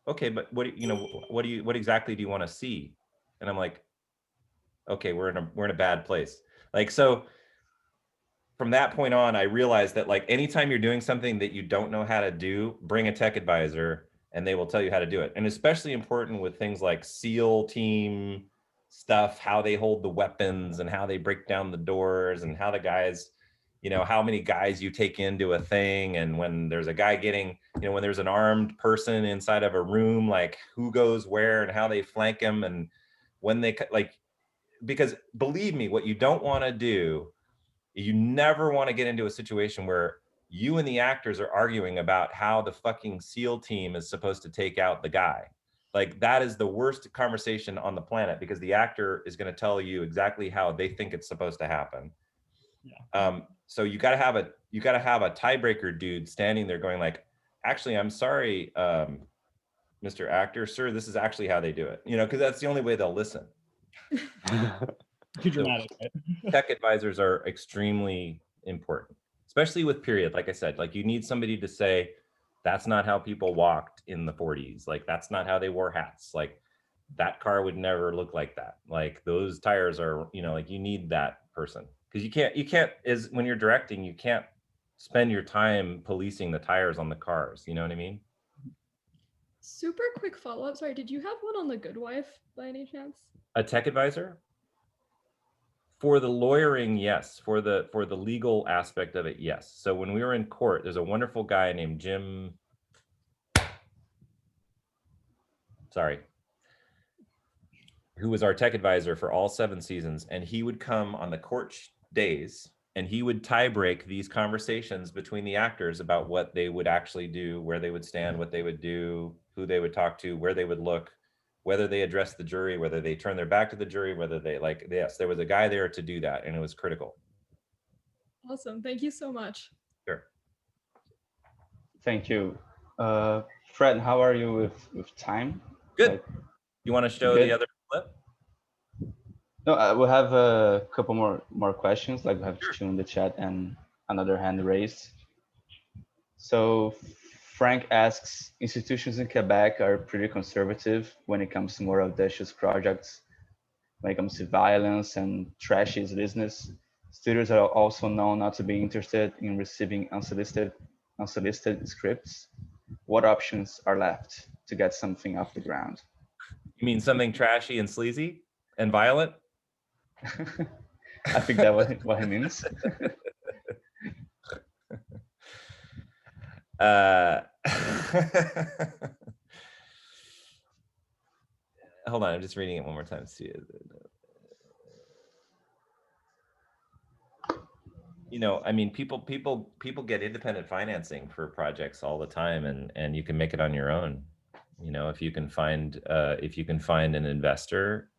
okay, but what exactly do you want to see? And I'm like, okay, we're in a bad place. Like, so from that point on, I realized that like anytime you're doing something that you don't know how to do, bring a tech advisor and they will tell you how to do it. And especially important with things like SEAL team stuff, how they hold the weapons and how they break down the doors and how the guys, how many guys you take into a thing. And when there's a guy getting, when there's an armed person inside of a room, like who goes where and how they flank him. And when they like, because believe me, what you don't want to do, you never want to get into a situation where you and the actors are arguing about how the fucking SEAL team is supposed to take out the guy. Like that is the worst conversation on the planet because the actor is going to tell you exactly how they think it's supposed to happen. Yeah. So you got to have a tiebreaker dude standing there going like, actually, I'm sorry, Mr. Actor, sir, this is actually how they do it. Because that's the only way they'll listen. Too dramatic. So, tech advisors are extremely important, especially with period. Like I said, like you need somebody to say, that's not how people walked in the 40s. Like that's not how they wore hats. Like that car would never look like that. Like those tires are, like you need that person because you can't is when you're directing, you can't spend your time policing the tires on the cars. You know what I mean? Super quick follow-up. Sorry, did you have one on The Good Wife by any chance? A tech advisor? For the lawyering, yes. For the legal aspect of it, yes. So when we were in court, there's a wonderful guy named Jim. Sorry. Who was our tech advisor for all 7 seasons. And he would come on the court days and he would tie break these conversations between the actors about what they would actually do, where they would stand, what they would do, who they would talk to, where they would look, whether they address the jury, whether they turn their back to the jury, whether they yes, there was a guy there to do that and it was critical. Awesome, thank you so much. Sure. Thank you. Fred, how are you with time? Good. You want to show the other clip? No, we'll have a couple more questions, like we have 2 in the chat and another hand raised. So Frank asks, institutions in Quebec are pretty conservative when it comes to more audacious projects. When it comes to violence and trashy business, studios are also known not to be interested in receiving unsolicited scripts. What options are left to get something off the ground? You mean something trashy and sleazy and violent? I think that's what he means. Hold on, I'm just reading it one more time. See, I mean, people get independent financing for projects all the time, and you can make it on your own. If you can find an investor,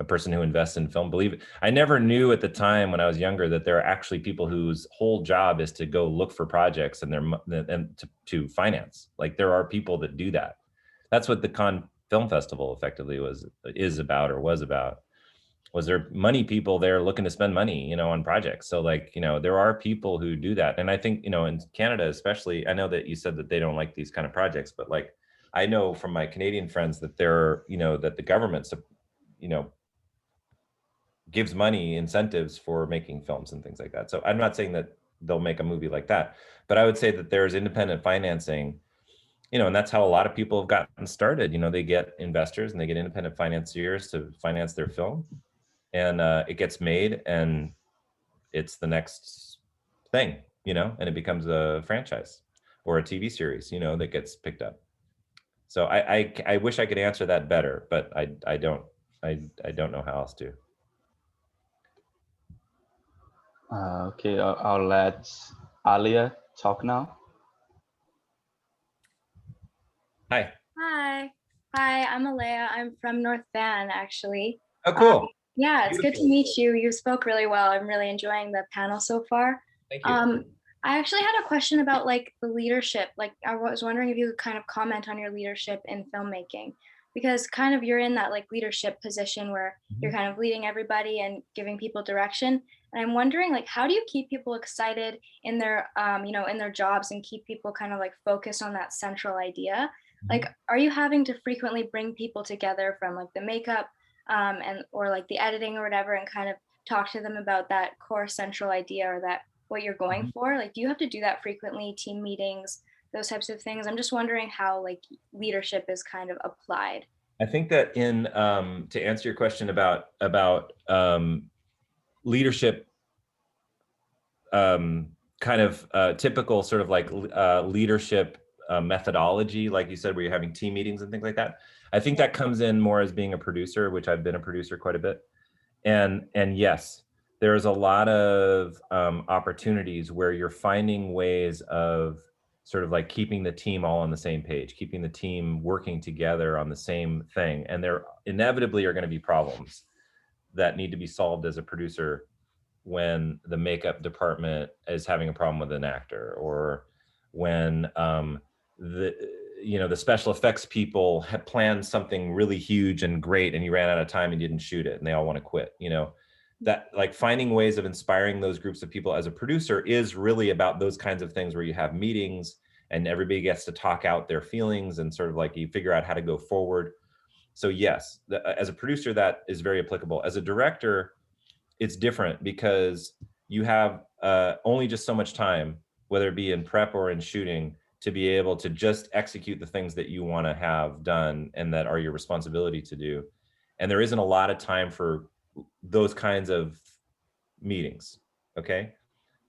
a person who invests in film. Believe it, I never knew at the time when I was younger that there are actually people whose whole job is to go look for projects and to finance. Like there are people that do that. That's what the Cannes Film Festival effectively was about. Was there money people there looking to spend money, on projects? So like, there are people who do that. And I think, in Canada, especially, I know that you said that they don't like these kind of projects, but like, I know from my Canadian friends that that the government, gives money incentives for making films and things like that. So I'm not saying that they'll make a movie like that, but I would say that there's independent financing, and that's how a lot of people have gotten started. They get investors and they get independent financiers to finance their film, and it gets made and it's the next thing, and it becomes a franchise or a TV series, that gets picked up. So I wish I could answer that better, but I don't know how else to. Okay, I'll let Alia talk now. Hi. Hi, I'm Alea. I'm from North Van, actually. Oh, cool. Yeah, it's Beautiful. good to meet you. You spoke really well. I'm really enjoying the panel so far. Thank you. I actually had a question about like the leadership. Like I was wondering if you could kind of comment on your leadership in filmmaking, because kind of you're in that like leadership position where you're kind of leading everybody and giving people direction. And I'm wondering like, how do you keep people excited in their, in their jobs and keep people kind of like focused on that central idea? Like, are you having to frequently bring people together from like the makeup and or like the editing or whatever, and kind of talk to them about that core central idea or that what you're going for? Like, do you have to do that frequently, team meetings, those types of things? I'm just wondering how like leadership is kind of applied. I think that in to answer your question about leadership, kind of typical sort of like leadership methodology, like you said, where you're having team meetings and things like that. I think that comes in more as being a producer, which I've been a producer quite a bit. And yes, there's a lot of opportunities where you're finding ways of sort of like keeping the team all on the same page, keeping the team working together on the same thing. And there inevitably are going to be problems that need to be solved as a producer when the makeup department is having a problem with an actor, or when the special effects people had planned something really huge and great and you ran out of time and didn't shoot it and they all want to quit. That like finding ways of inspiring those groups of people as a producer is really about those kinds of things where you have meetings and everybody gets to talk out their feelings and sort of like you figure out how to go forward. So yes, as a producer, that is very applicable. As a director, it's different because you have only just so much time, whether it be in prep or in shooting, to be able to just execute the things that you want to have done and that are your responsibility to do. And there isn't a lot of time for those kinds of meetings, okay?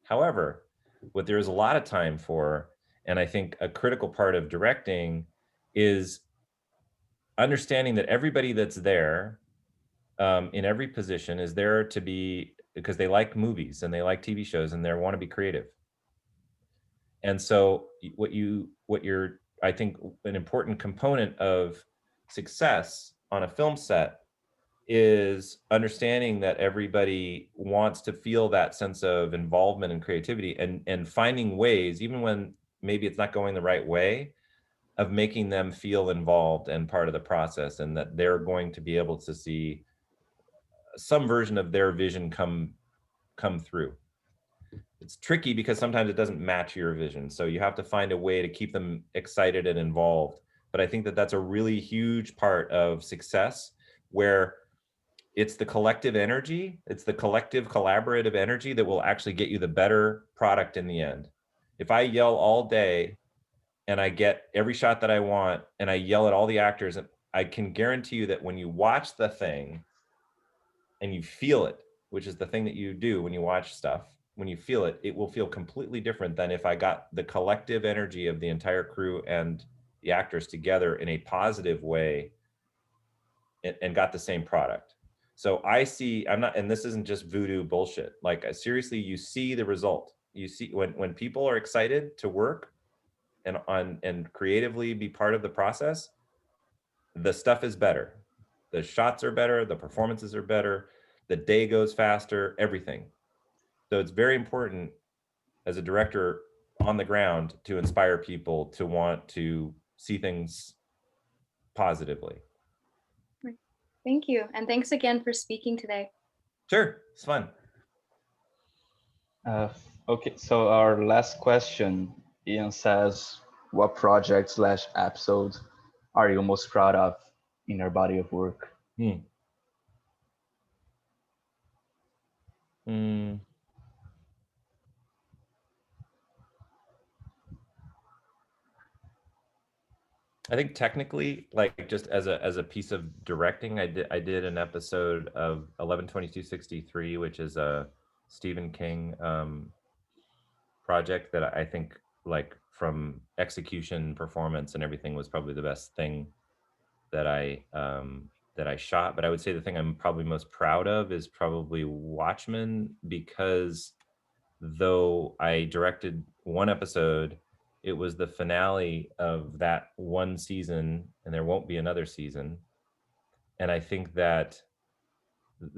However, what there is a lot of time for, and I think a critical part of directing, is understanding that everybody that's there in every position is there to be because they like movies and they like TV shows and they want to be creative. And so what you're, I think an important component of success on a film set is understanding that everybody wants to feel that sense of involvement and creativity, and finding ways, even when maybe it's not going the right way, of making them feel involved and part of the process, and that they're going to be able to see some version of their vision come through. It's tricky because sometimes it doesn't match your vision. So you have to find a way to keep them excited and involved. But I think that that's a really huge part of success, where it's the collective energy, it's the collective collaborative energy that will actually get you the better product in the end. If I yell all day and I get every shot that I want and I yell at all the actors, and I can guarantee you that when you watch the thing and you feel it, which is the thing that you do when you watch stuff, when you feel it, it will feel completely different than if I got the collective energy of the entire crew and the actors together in a positive way and got the same product. So I see, I'm not, and this isn't just voodoo bullshit. Like seriously, you see the result. You see when people are excited to work and creatively be part of the process, the stuff is better. The shots are better, the performances are better, the day goes faster, everything. So it's very important as a director on the ground to inspire people to want to see things positively. Thank you. And thanks again for speaking today. Sure, it's fun. Okay, so our last question, Ian says, what project/episode are you most proud of in your body of work? I think technically, like just as a piece of directing, I did an episode of 11/22/63, which is a Stephen King project that I think, like from execution, performance, and everything, was probably the best thing that I shot. But I would say the thing I'm probably most proud of is probably Watchmen, because though I directed one episode, it was the finale of that one season, and there won't be another season. And I think that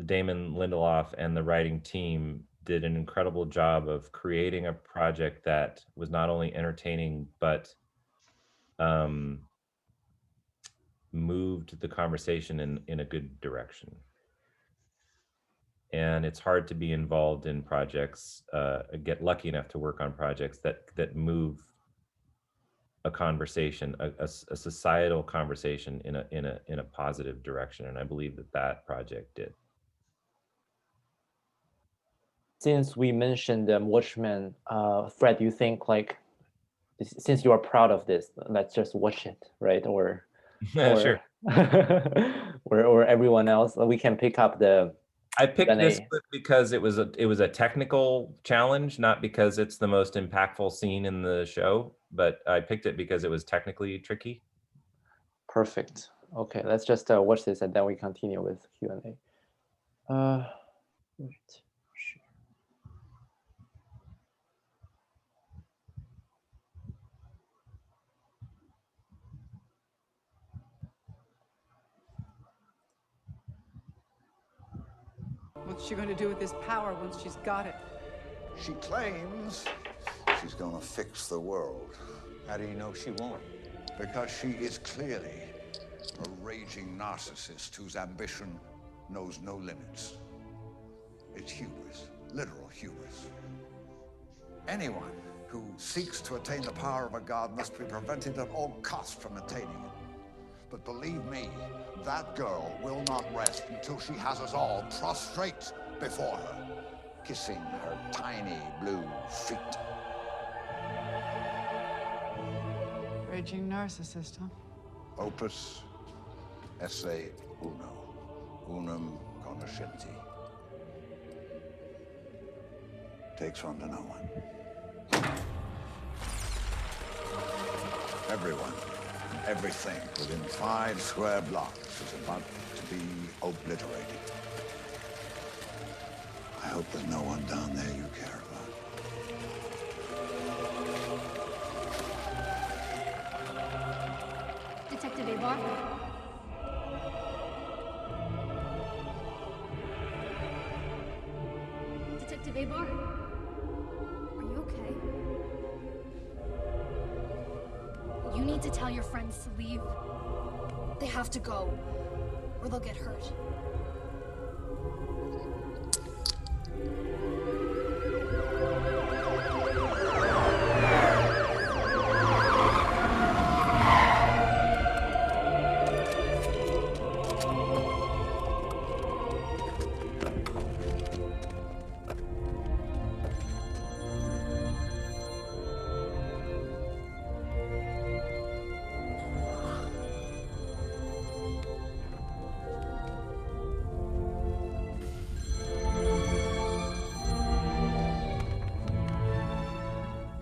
Damon Lindelof and the writing team did an incredible job of creating a project that was not only entertaining, but moved the conversation in a good direction. And it's hard to be involved in projects, get lucky enough to work on projects that move a conversation, a societal conversation in a positive direction, and I believe that project did. Since we mentioned Watchmen, Fred, you think like, since you are proud of this, let's just watch it, right? Or Sure. or everyone else, we can pick up the. I picked this clip because it was a technical challenge, not because it's the most impactful scene in the show, but I picked it because it was technically tricky. Perfect. Okay, let's just watch this and then we continue with Q&A. Right. What's she going to do with this power once she's got it? She claims she's going to fix the world. How do you know she won't? Because she is clearly a raging narcissist whose ambition knows no limits. It's hubris, literal hubris. Anyone who seeks to attain the power of a god must be prevented at all costs from attaining it. But believe me, that girl will not rest until she has us all prostrate before her, kissing her tiny blue feet. Raging narcissist, huh? Opus esse uno, unum conoscenti. Takes one to know one. Everyone and everything within 5 square blocks is about to be obliterated. I hope there's no one down there you care about. Detective Abar? Detective Abar? Are you okay? You need to tell your friends to leave. They have to go, or they'll get hurt.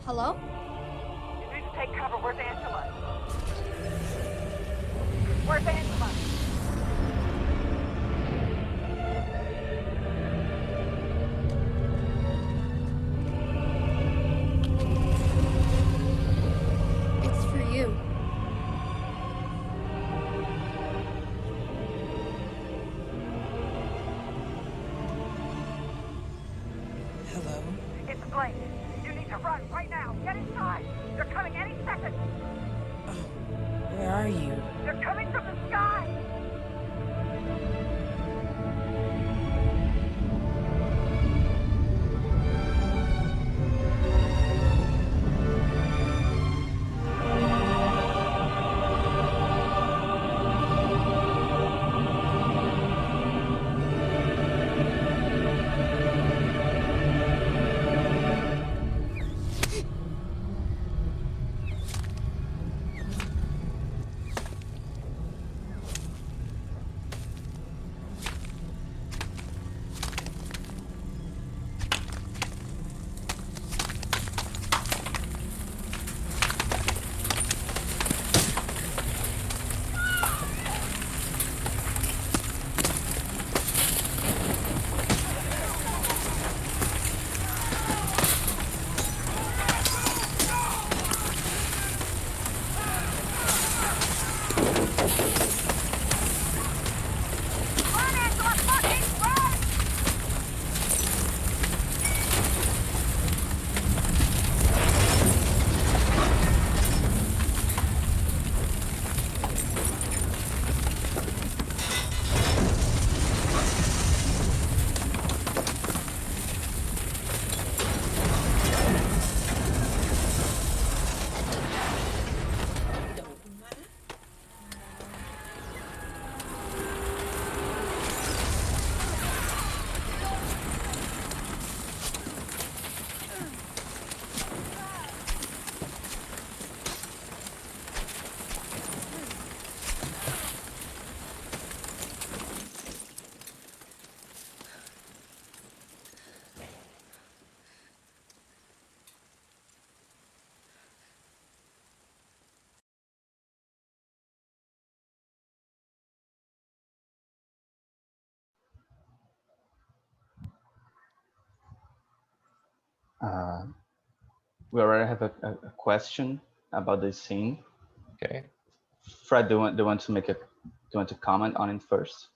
Hello? You need to take cover. Where's Angela? Where's Angela? It's for you. Hello? It's Blake. You need to run right now. Get inside. They're coming any second. Where are you? They're coming from the sky. We already have a question about this scene. Okay. Fred, do you want to comment on it first?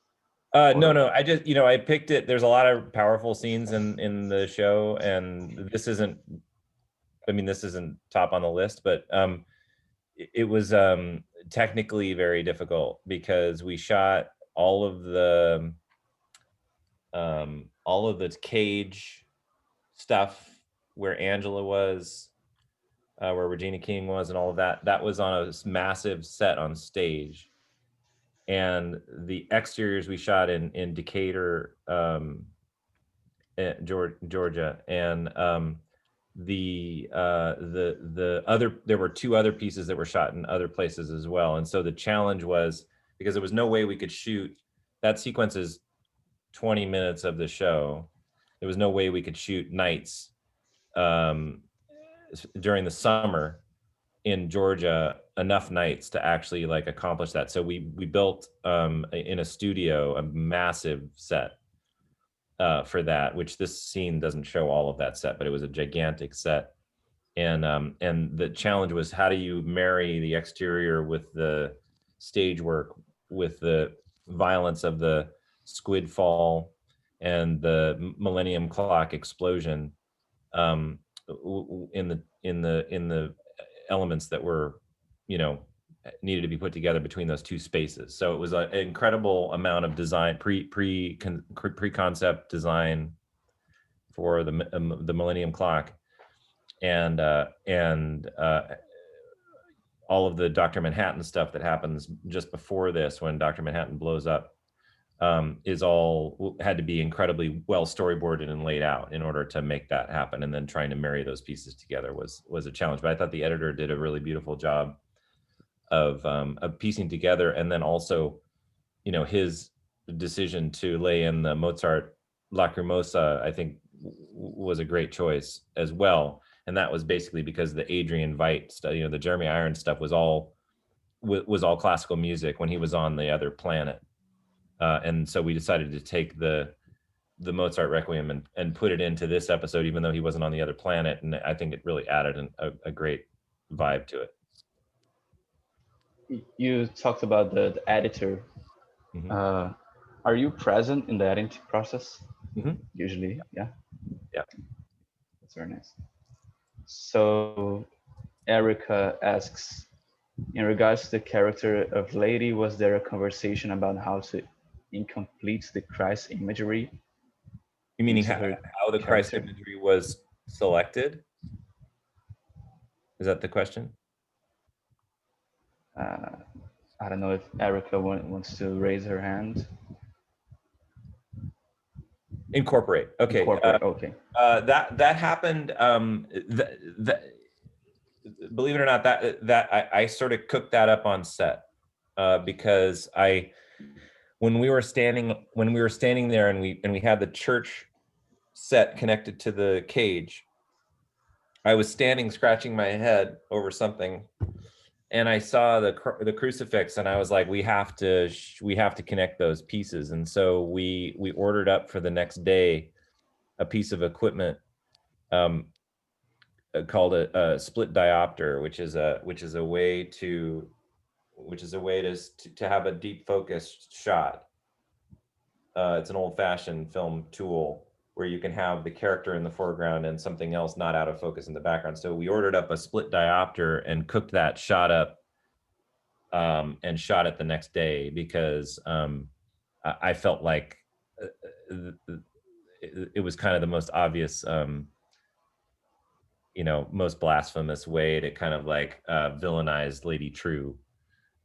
No, I just, I picked it. There's a lot of powerful scenes in the show, and this isn't top on the list, but it was technically very difficult because we shot all of the cage stuff where Angela was, where Regina King was, and all of that. That was on a massive set on stage. And the exteriors we shot in Decatur, Georgia, and there were two other pieces that were shot in other places as well. And so the challenge was, because there was no way we could shoot that sequence is 20 minutes of the show. There was no way we could shoot nights during the summer in Georgia, enough nights to actually like accomplish that. So we built in a studio a massive set for that, which this scene doesn't show all of that set, but it was a gigantic set. And the challenge was, how do you marry the exterior with the stage work, with the violence of the squid fall and the Millennium Clock explosion in the elements that were, needed to be put together between those two spaces. So it was an incredible amount of design, pre-concept design for the Millennium Clock, and all of the Dr. Manhattan stuff that happens just before this, when Dr. Manhattan blows up, had to be incredibly well storyboarded and laid out in order to make that happen. And then trying to marry those pieces together was a challenge. But I thought the editor did a really beautiful job of piecing together. And then also, his decision to lay in the Mozart Lacrimosa, I think, was a great choice as well. And that was basically because the Adrian Veidt stuff, the Jeremy Irons stuff was all classical music when he was on the other planet. And so we decided to take the Mozart Requiem and put it into this episode, even though he wasn't on the other planet. And I think it really added a great vibe to it. You talked about the editor. Mm-hmm. Are you present in the editing process? Mm-hmm. Usually, yeah. Yeah. That's very nice. So Erica asks, in regards to the character of Lady, was there a conversation about how to incomplete the Christ imagery? You meaning how the Christ imagery was selected? Is that the question? I don't know if Erica wants to raise her hand. Incorporate. Okay. Incorporate. Okay. That happened. Believe it or not, that I sort of cooked that up on set because when we were standing there and we had the church set connected to the cage, I was standing scratching my head over something, and I saw the crucifix, and I was like, we have to connect those pieces. And so we ordered up for the next day a piece of equipment called a split diopter, which is a way to have a deep focus shot. It's an old-fashioned film tool where you can have the character in the foreground and something else not out of focus in the background. So we ordered up a split diopter and cooked that shot up and shot it the next day because I felt like it was kind of the most obvious, most blasphemous way to kind of like villainize Lady True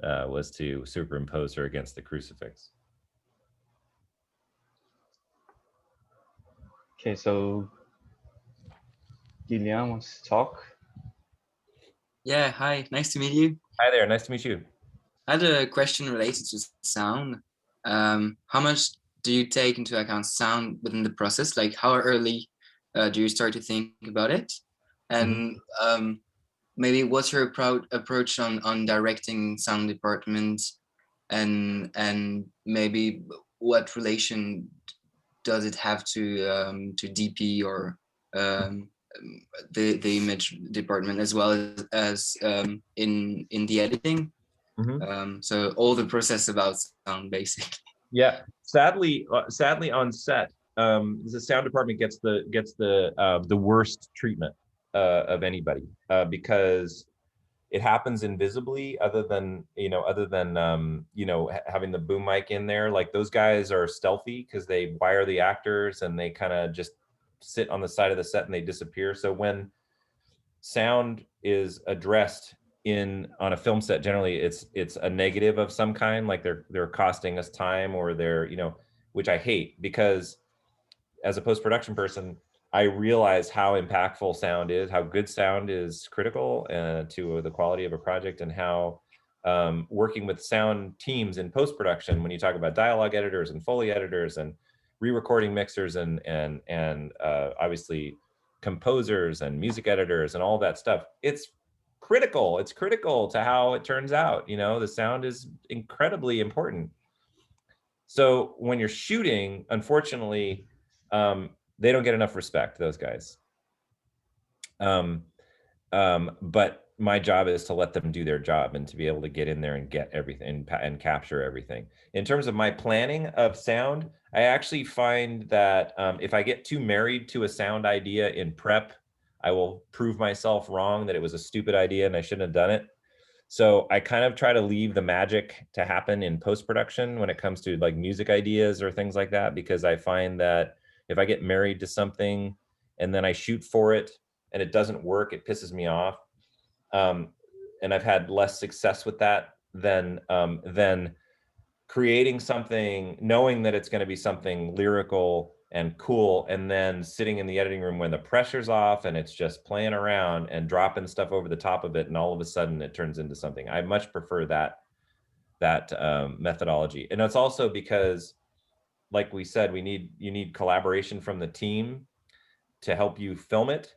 was to superimpose her against the crucifix. Okay, so Gillian wants to talk. Yeah, hi, nice to meet you. Hi there, nice to meet you. I had a question related to sound. How much do you take into account sound within the process? Like how early do you start to think about it? And maybe what's your approach on directing sound department, and maybe what relation does it have to DP or the image department as well as in the editing. So all the process about sound, basically. Yeah, sadly on set, the sound department gets the worst treatment of anybody because it happens invisibly, other than having the boom mic in there. Like, those guys are stealthy because they wire the actors and they kind of just sit on the side of the set and they disappear. So when sound is addressed on a film set, generally it's a negative of some kind, like they're costing us time, or they're, which I hate, because as a post-production person, I realize how impactful sound is, how good sound is critical to the quality of a project, and how working with sound teams in post-production, when you talk about dialogue editors and Foley editors and re-recording mixers and obviously composers and music editors and all that stuff, it's critical. It's critical to how it turns out. The sound is incredibly important. So when you're shooting, unfortunately, they don't get enough respect, those guys. But my job is to let them do their job and to be able to get in there and get everything and capture everything. In terms of my planning of sound, I actually find that if I get too married to a sound idea in prep, I will prove myself wrong, that it was a stupid idea and I shouldn't have done it. So I kind of try to leave the magic to happen in post-production when it comes to like music ideas or things like that, because I find that if I get married to something and then I shoot for it and it doesn't work, it pisses me off. And I've had less success with that than creating something, knowing that it's going to be something lyrical and cool, and then sitting in the editing room when the pressure's off and it's just playing around and dropping stuff over the top of it, and all of a sudden it turns into something. I much prefer that methodology. And it's also because, like we said, you need collaboration from the team to help you film it.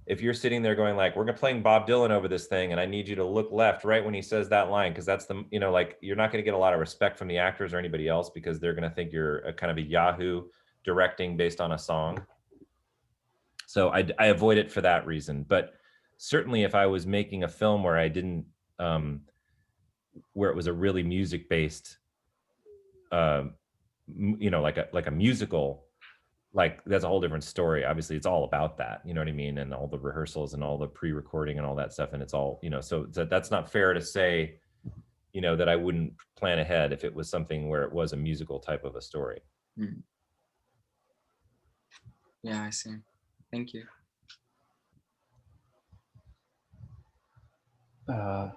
If you're sitting there going like, we're playing Bob Dylan over this thing, and I need you to look left right when he says that line, because that's the, like, you're not going to get a lot of respect from the actors or anybody else, because they're going to think you're a kind of a Yahoo directing based on a song. So I avoid it for that reason. But certainly if I was making a film where I didn't, where it was a really music based, like a musical, like that's a whole different story. Obviously it's all about that, you know what I mean? And all the rehearsals and all the pre-recording and all that stuff. And it's all, so that's not fair to say, that I wouldn't plan ahead if it was something where it was a musical type of a story. Mm. Yeah, I see. Thank you.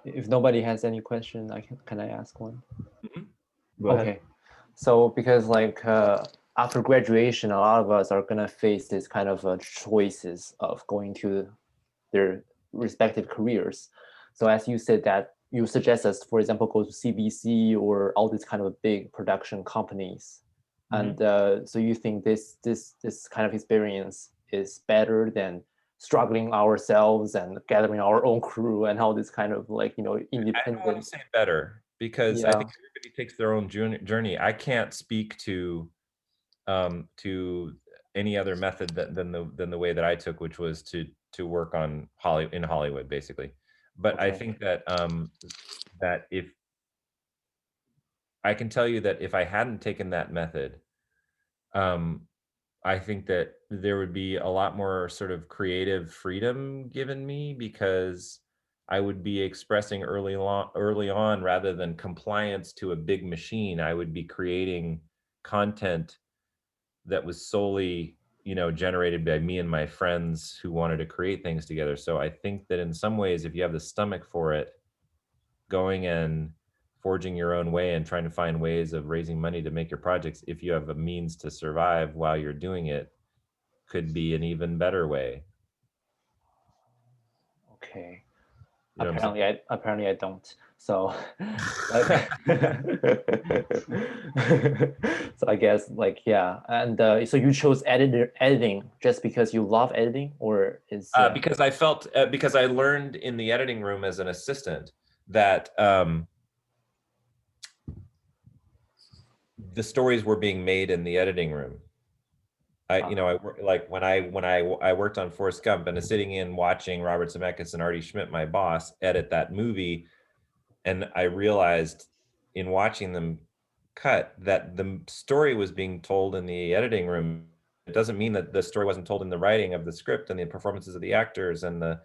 If nobody has any question, can I ask one? Go Okay. ahead. So because like after graduation, a lot of us are gonna face this kind of choices of going to their respective careers. So as you said that you suggest us, for example, go to CBC or all these kind of big production companies. And so you think this kind of experience is better than struggling ourselves and gathering our own crew and all this kind of like, independent. I don't want to say better, because I think everybody takes their own journey. I can't speak to any other method than the way that I took, which was to work on in Hollywood, basically. But I think that that if I can tell you that if I hadn't taken that method, I think that there would be a lot more sort of creative freedom given me, because I would be expressing early on rather than compliance to a big machine. I would be creating content that was solely, generated by me and my friends who wanted to create things together. So I think that in some ways, if you have the stomach for it, going and forging your own way and trying to find ways of raising money to make your projects, if you have a means to survive while you're doing it, could be an even better way. Okay. You Apparently I don't. So, so I guess and so you chose editing just because you love editing, or is because I felt because I learned in the editing room as an assistant that the stories were being made in the editing room. Like when I worked on Forrest Gump and sitting in watching Robert Zemeckis and Artie Schmidt, my boss, edit that movie, and I realized in watching them cut that the story was being told in the editing room. It doesn't mean that the story wasn't told in the writing of the script and the performances of the actors and the,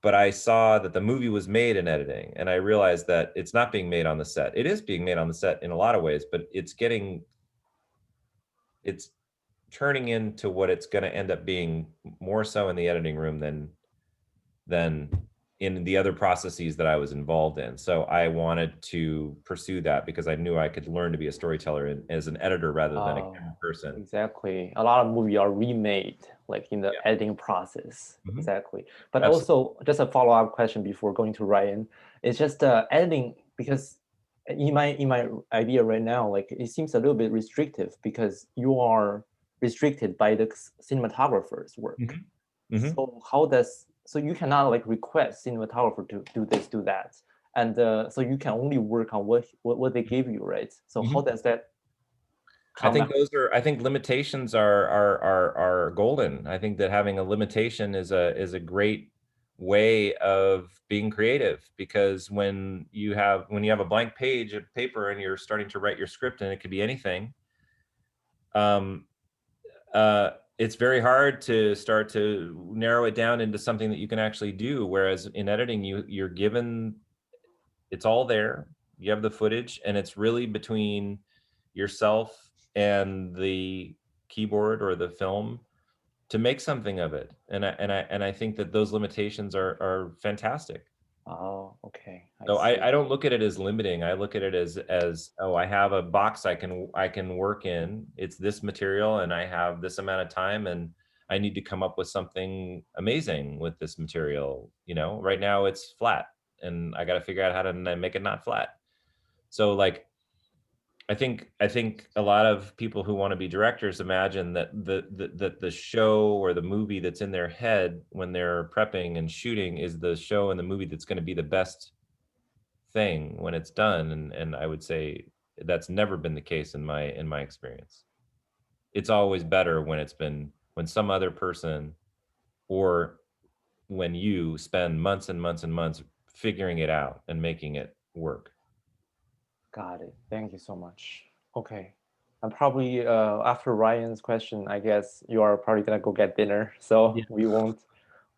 but I saw that the movie was made in editing, and I realized that it's not being made on the set. It is being made on the set in a lot of ways, but it's turning into what it's going to end up being more so in the editing room than in the other processes that I was involved in. So I wanted to pursue that because I knew I could learn to be a storyteller as an editor rather than a camera person. Exactly. A lot of movies are remade like in the editing process. Mm-hmm. Exactly. But also just a follow-up question before going to Ryan. It's just editing, because in my idea right now, like it seems a little bit restrictive because you are restricted by the cinematographer's work. Mm-hmm. Mm-hmm. So you cannot like request cinematographer to do this, do that, and so you can only work on what they give you, right? So how does that come out? I think limitations are golden. I think that having a limitation is a great way of being creative, because when you have a blank page of paper and you're starting to write your script, and it could be anything, it's very hard to start to narrow it down into something that you can actually do. Whereas in editing, you're given, it's all there. You have the footage, and it's really between yourself and the keyboard or the film to make something of it. And I think that those limitations are fantastic. Oh, okay. So I don't look at it as limiting. I look at it as I have a box I can work in. It's this material, and I have this amount of time, and I need to come up with something amazing with this material. Right now it's flat, and I got to figure out how to make it not flat. So like, I think a lot of people who want to be directors imagine that the show or the movie that's in their head when they're prepping and shooting is the show and the movie that's going to be the best thing when it's done. And I would say that's never been the case in my experience. It's always better when some other person, or when you spend months and months and months figuring it out and making it work. Got it. Thank you so much. Okay. And probably after Ryan's question, I guess you are probably gonna go get dinner. So yeah. we won't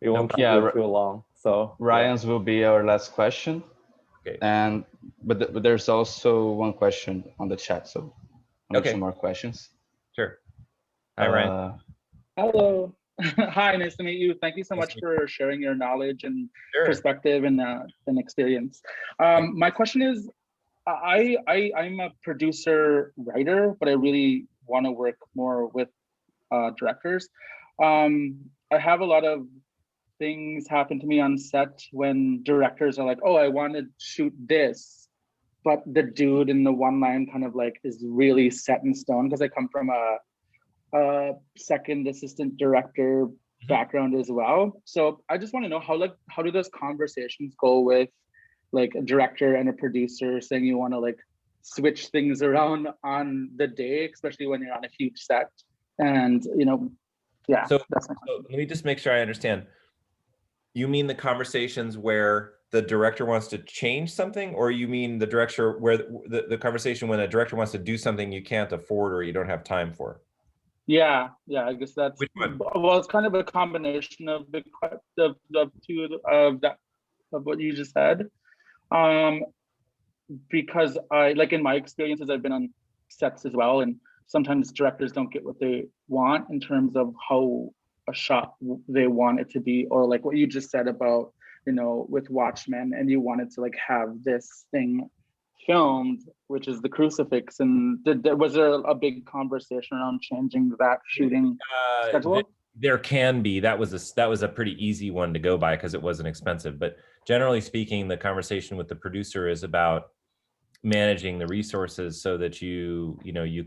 keep you too long. So Ryan's will be our last question. Okay. But there's also one question on the chat. So I'll make some more questions. Sure. Hi, Ryan. Hello. Hi, nice to meet you. Thank you so much for sharing your knowledge and perspective and experience. My question is, I'm a producer writer, but I really want to work more with directors. I have a lot of things happen to me on set when directors are like, oh, I want to shoot this, but the dude in the one line kind of like is really set in stone, because I come from a second assistant director background as well. So I just want to know how do those conversations go with like a director and a producer saying you want to like switch things around on the day, especially when you're on a huge set. And yeah. So let me just make sure I understand. You mean the conversations where the director wants to change something, or you mean the director where the conversation when a director wants to do something you can't afford or you don't have time for? Yeah, I guess that's, which one? Well, it's kind of a combination of the two of what you just said. Because I, like in my experiences, I've been on sets as well, and sometimes directors don't get what they want in terms of how a shot they want it to be, or like what you just said about, with Watchmen, and you wanted to like have this thing filmed, which is the crucifix. And was there a big conversation around changing that shooting schedule? There can be. That was a pretty easy one to go by because it wasn't expensive. But generally speaking, the conversation with the producer is about managing the resources so that you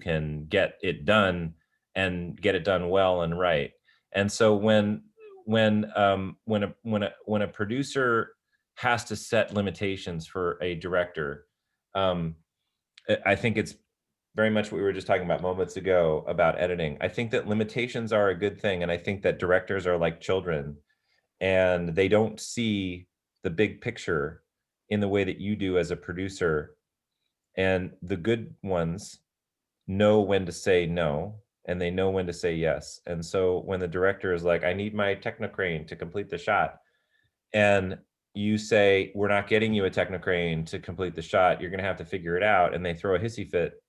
can get it done and get it done well and right. And so when a producer has to set limitations for a director, I think it's very much what we were just talking about moments ago about editing. I think that limitations are a good thing. And I think that directors are like children and they don't see the big picture in the way that you do as a producer. And the good ones know when to say no, and they know when to say yes. And so when the director is like, I need my technocrane to complete the shot, and you say, we're not getting you a technocrane to complete the shot, you're gonna have to figure it out, and they throw a hissy fit,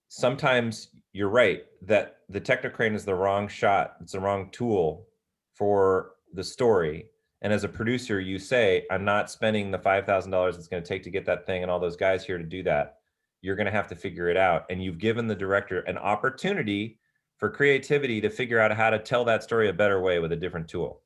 sometimes you're right that the technocrane is the wrong shot, it's the wrong tool for the story. And as a producer, you say, I'm not spending the $5,000 it's going to take to get that thing and all those guys here to do that. You're going to have to figure it out. And you've given the director an opportunity for creativity to figure out how to tell that story a better way with a different tool.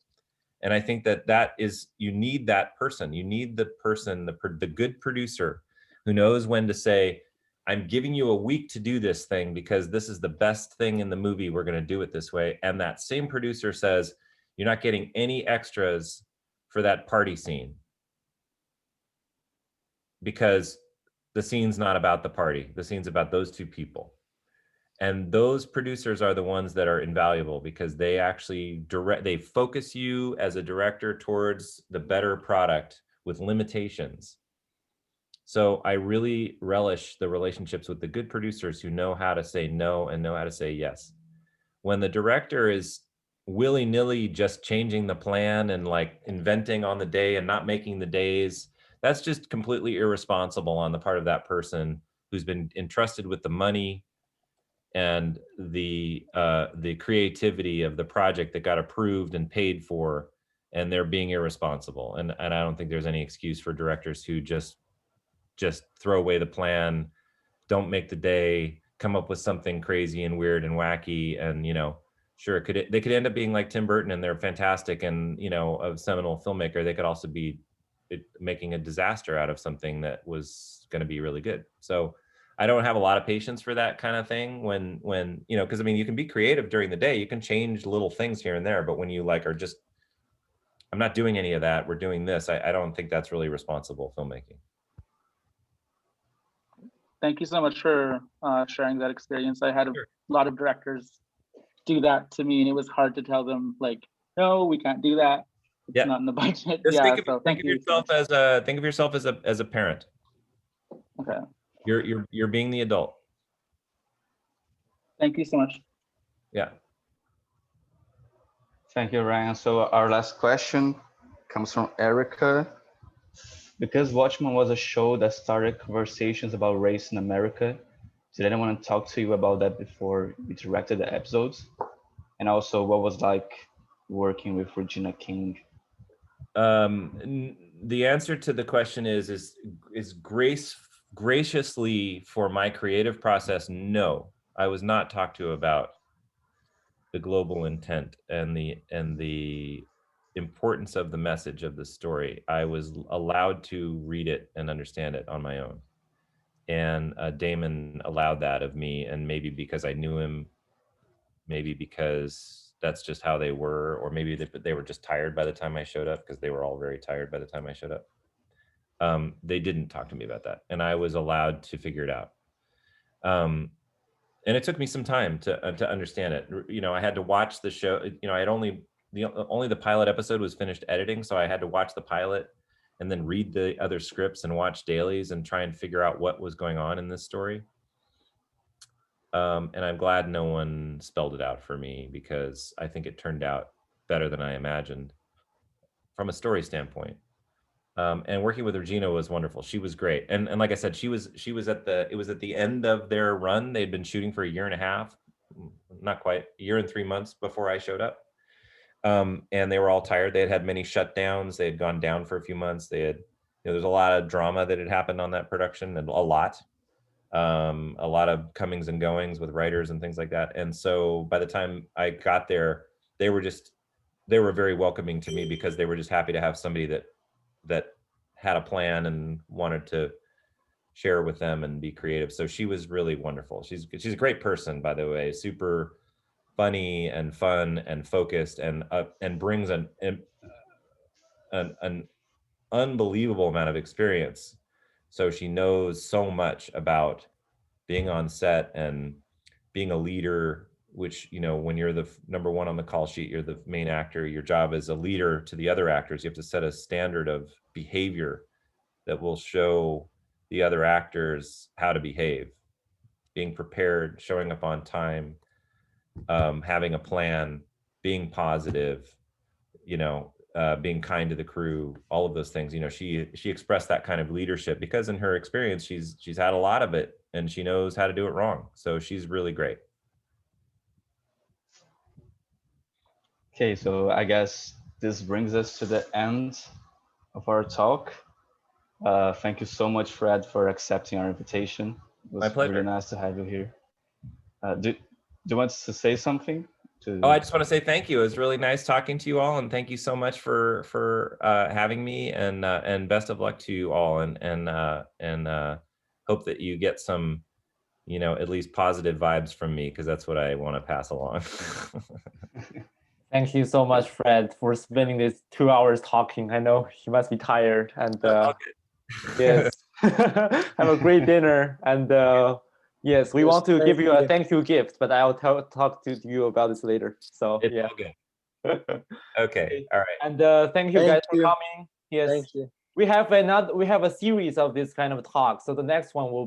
And I think that that is, you need that person. You need the person, the good producer who knows when to say, I'm giving you a week to do this thing because this is the best thing in the movie. We're going to do it this way. And that same producer says, you're not getting any extras for that party scene because the scene's not about the party. The scene's about those two people. And those producers are the ones that are invaluable because they actually they focus you as a director towards the better product with limitations. So I really relish the relationships with the good producers who know how to say no and know how to say yes. When the director is willy-nilly just changing the plan and like inventing on the day and not making the days, that's just completely irresponsible on the part of that person who's been entrusted with the money and the creativity of the project that got approved and paid for, and they're being irresponsible. And I don't think there's any excuse for directors who just throw away the plan, don't make the day, come up with something crazy and weird and wacky. And, you know, sure, they could end up being like Tim Burton and they're fantastic and, you know, a seminal filmmaker. They could also be making a disaster out of something that was going to be really good. So I don't have a lot of patience for that kind of thing when, you know, because I mean, you can be creative during the day, you can change little things here and there, but when you like are just, I'm not doing any of that, we're doing this, I don't think that's really responsible filmmaking. Thank you so much for sharing that experience. I had a lot of directors do that to me, and it was hard to tell them, like, no, we can't do that. It's not in the budget. Just yeah. Think of yourself as a parent. Okay. You're being the adult. Thank you so much. Yeah. Thank you, Ryan. So our last question comes from Erica. Because Watchmen was a show that started conversations about race in America, did anyone talk to you about that before you directed the episodes? And also, what was like working with Regina King? The answer to the question is graciously for my creative process, no. I was not talked to about the global intent and the importance of the message of the story. I was allowed to read it and understand it on my own. And Damon allowed that of me, and maybe because I knew him, maybe because that's just how they were, or maybe they were just tired by the time I showed up, because they were all very tired by the time I showed up. They didn't talk to me about that, and I was allowed to figure it out. And it took me some time to understand it. You know, I had to watch the show. You know, I had only the pilot episode was finished editing, so I had to watch the pilot and then read the other scripts and watch dailies and try and figure out what was going on in this story. And I'm glad no one spelled it out for me, because I think it turned out better than I imagined from a story standpoint. And working with Regina was wonderful. She was great. And like I said, it was at the end of their run. They'd been shooting for a year and a half, not quite, a year and 3 months before I showed up. And they were all tired. They had had many shutdowns. They had gone down for a few months. They had, you know, there's a lot of drama that had happened on that production, and a lot of comings and goings with writers and things like that. And so by the time I got there, they were very welcoming to me, because they were just happy to have somebody that had a plan and wanted to share with them and be creative. So she was really wonderful. She's a great person, by the way, super funny and fun and focused, and brings an unbelievable amount of experience So she knows so much about being on set and being a leader, which, you know, when you're the number one on the call sheet, you're the main actor, your job as a leader to the other actors. You have to set a standard of behavior that will show the other actors how to behave, being prepared, showing up on time, having a plan, being positive, you know, being kind to the crew, all of those things. You know, she expressed that kind of leadership because in her experience, she's had a lot of it and she knows how to do it wrong. So she's really great. Okay, so I guess this brings us to the end of our talk. Thank you so much, Fred, for accepting our invitation. It was My pleasure. really nice to have you here. Do you want to say something? Oh, I just want to say thank you. It was really nice talking to you all, and thank you so much for having me. And best of luck to you all. And hope that you get some, you know, at least positive vibes from me, because that's what I want to pass along. Thank you so much, Fred, for spending these 2 hours talking. I know you must be tired, and yes, have a great dinner. And yes, we want to give you a thank you gift, but I'll talk to you about this later. So it's yeah. Okay. Okay. All right. And thank you guys for coming. Yes. Thank you. We have a series of this kind of talk. So the next one will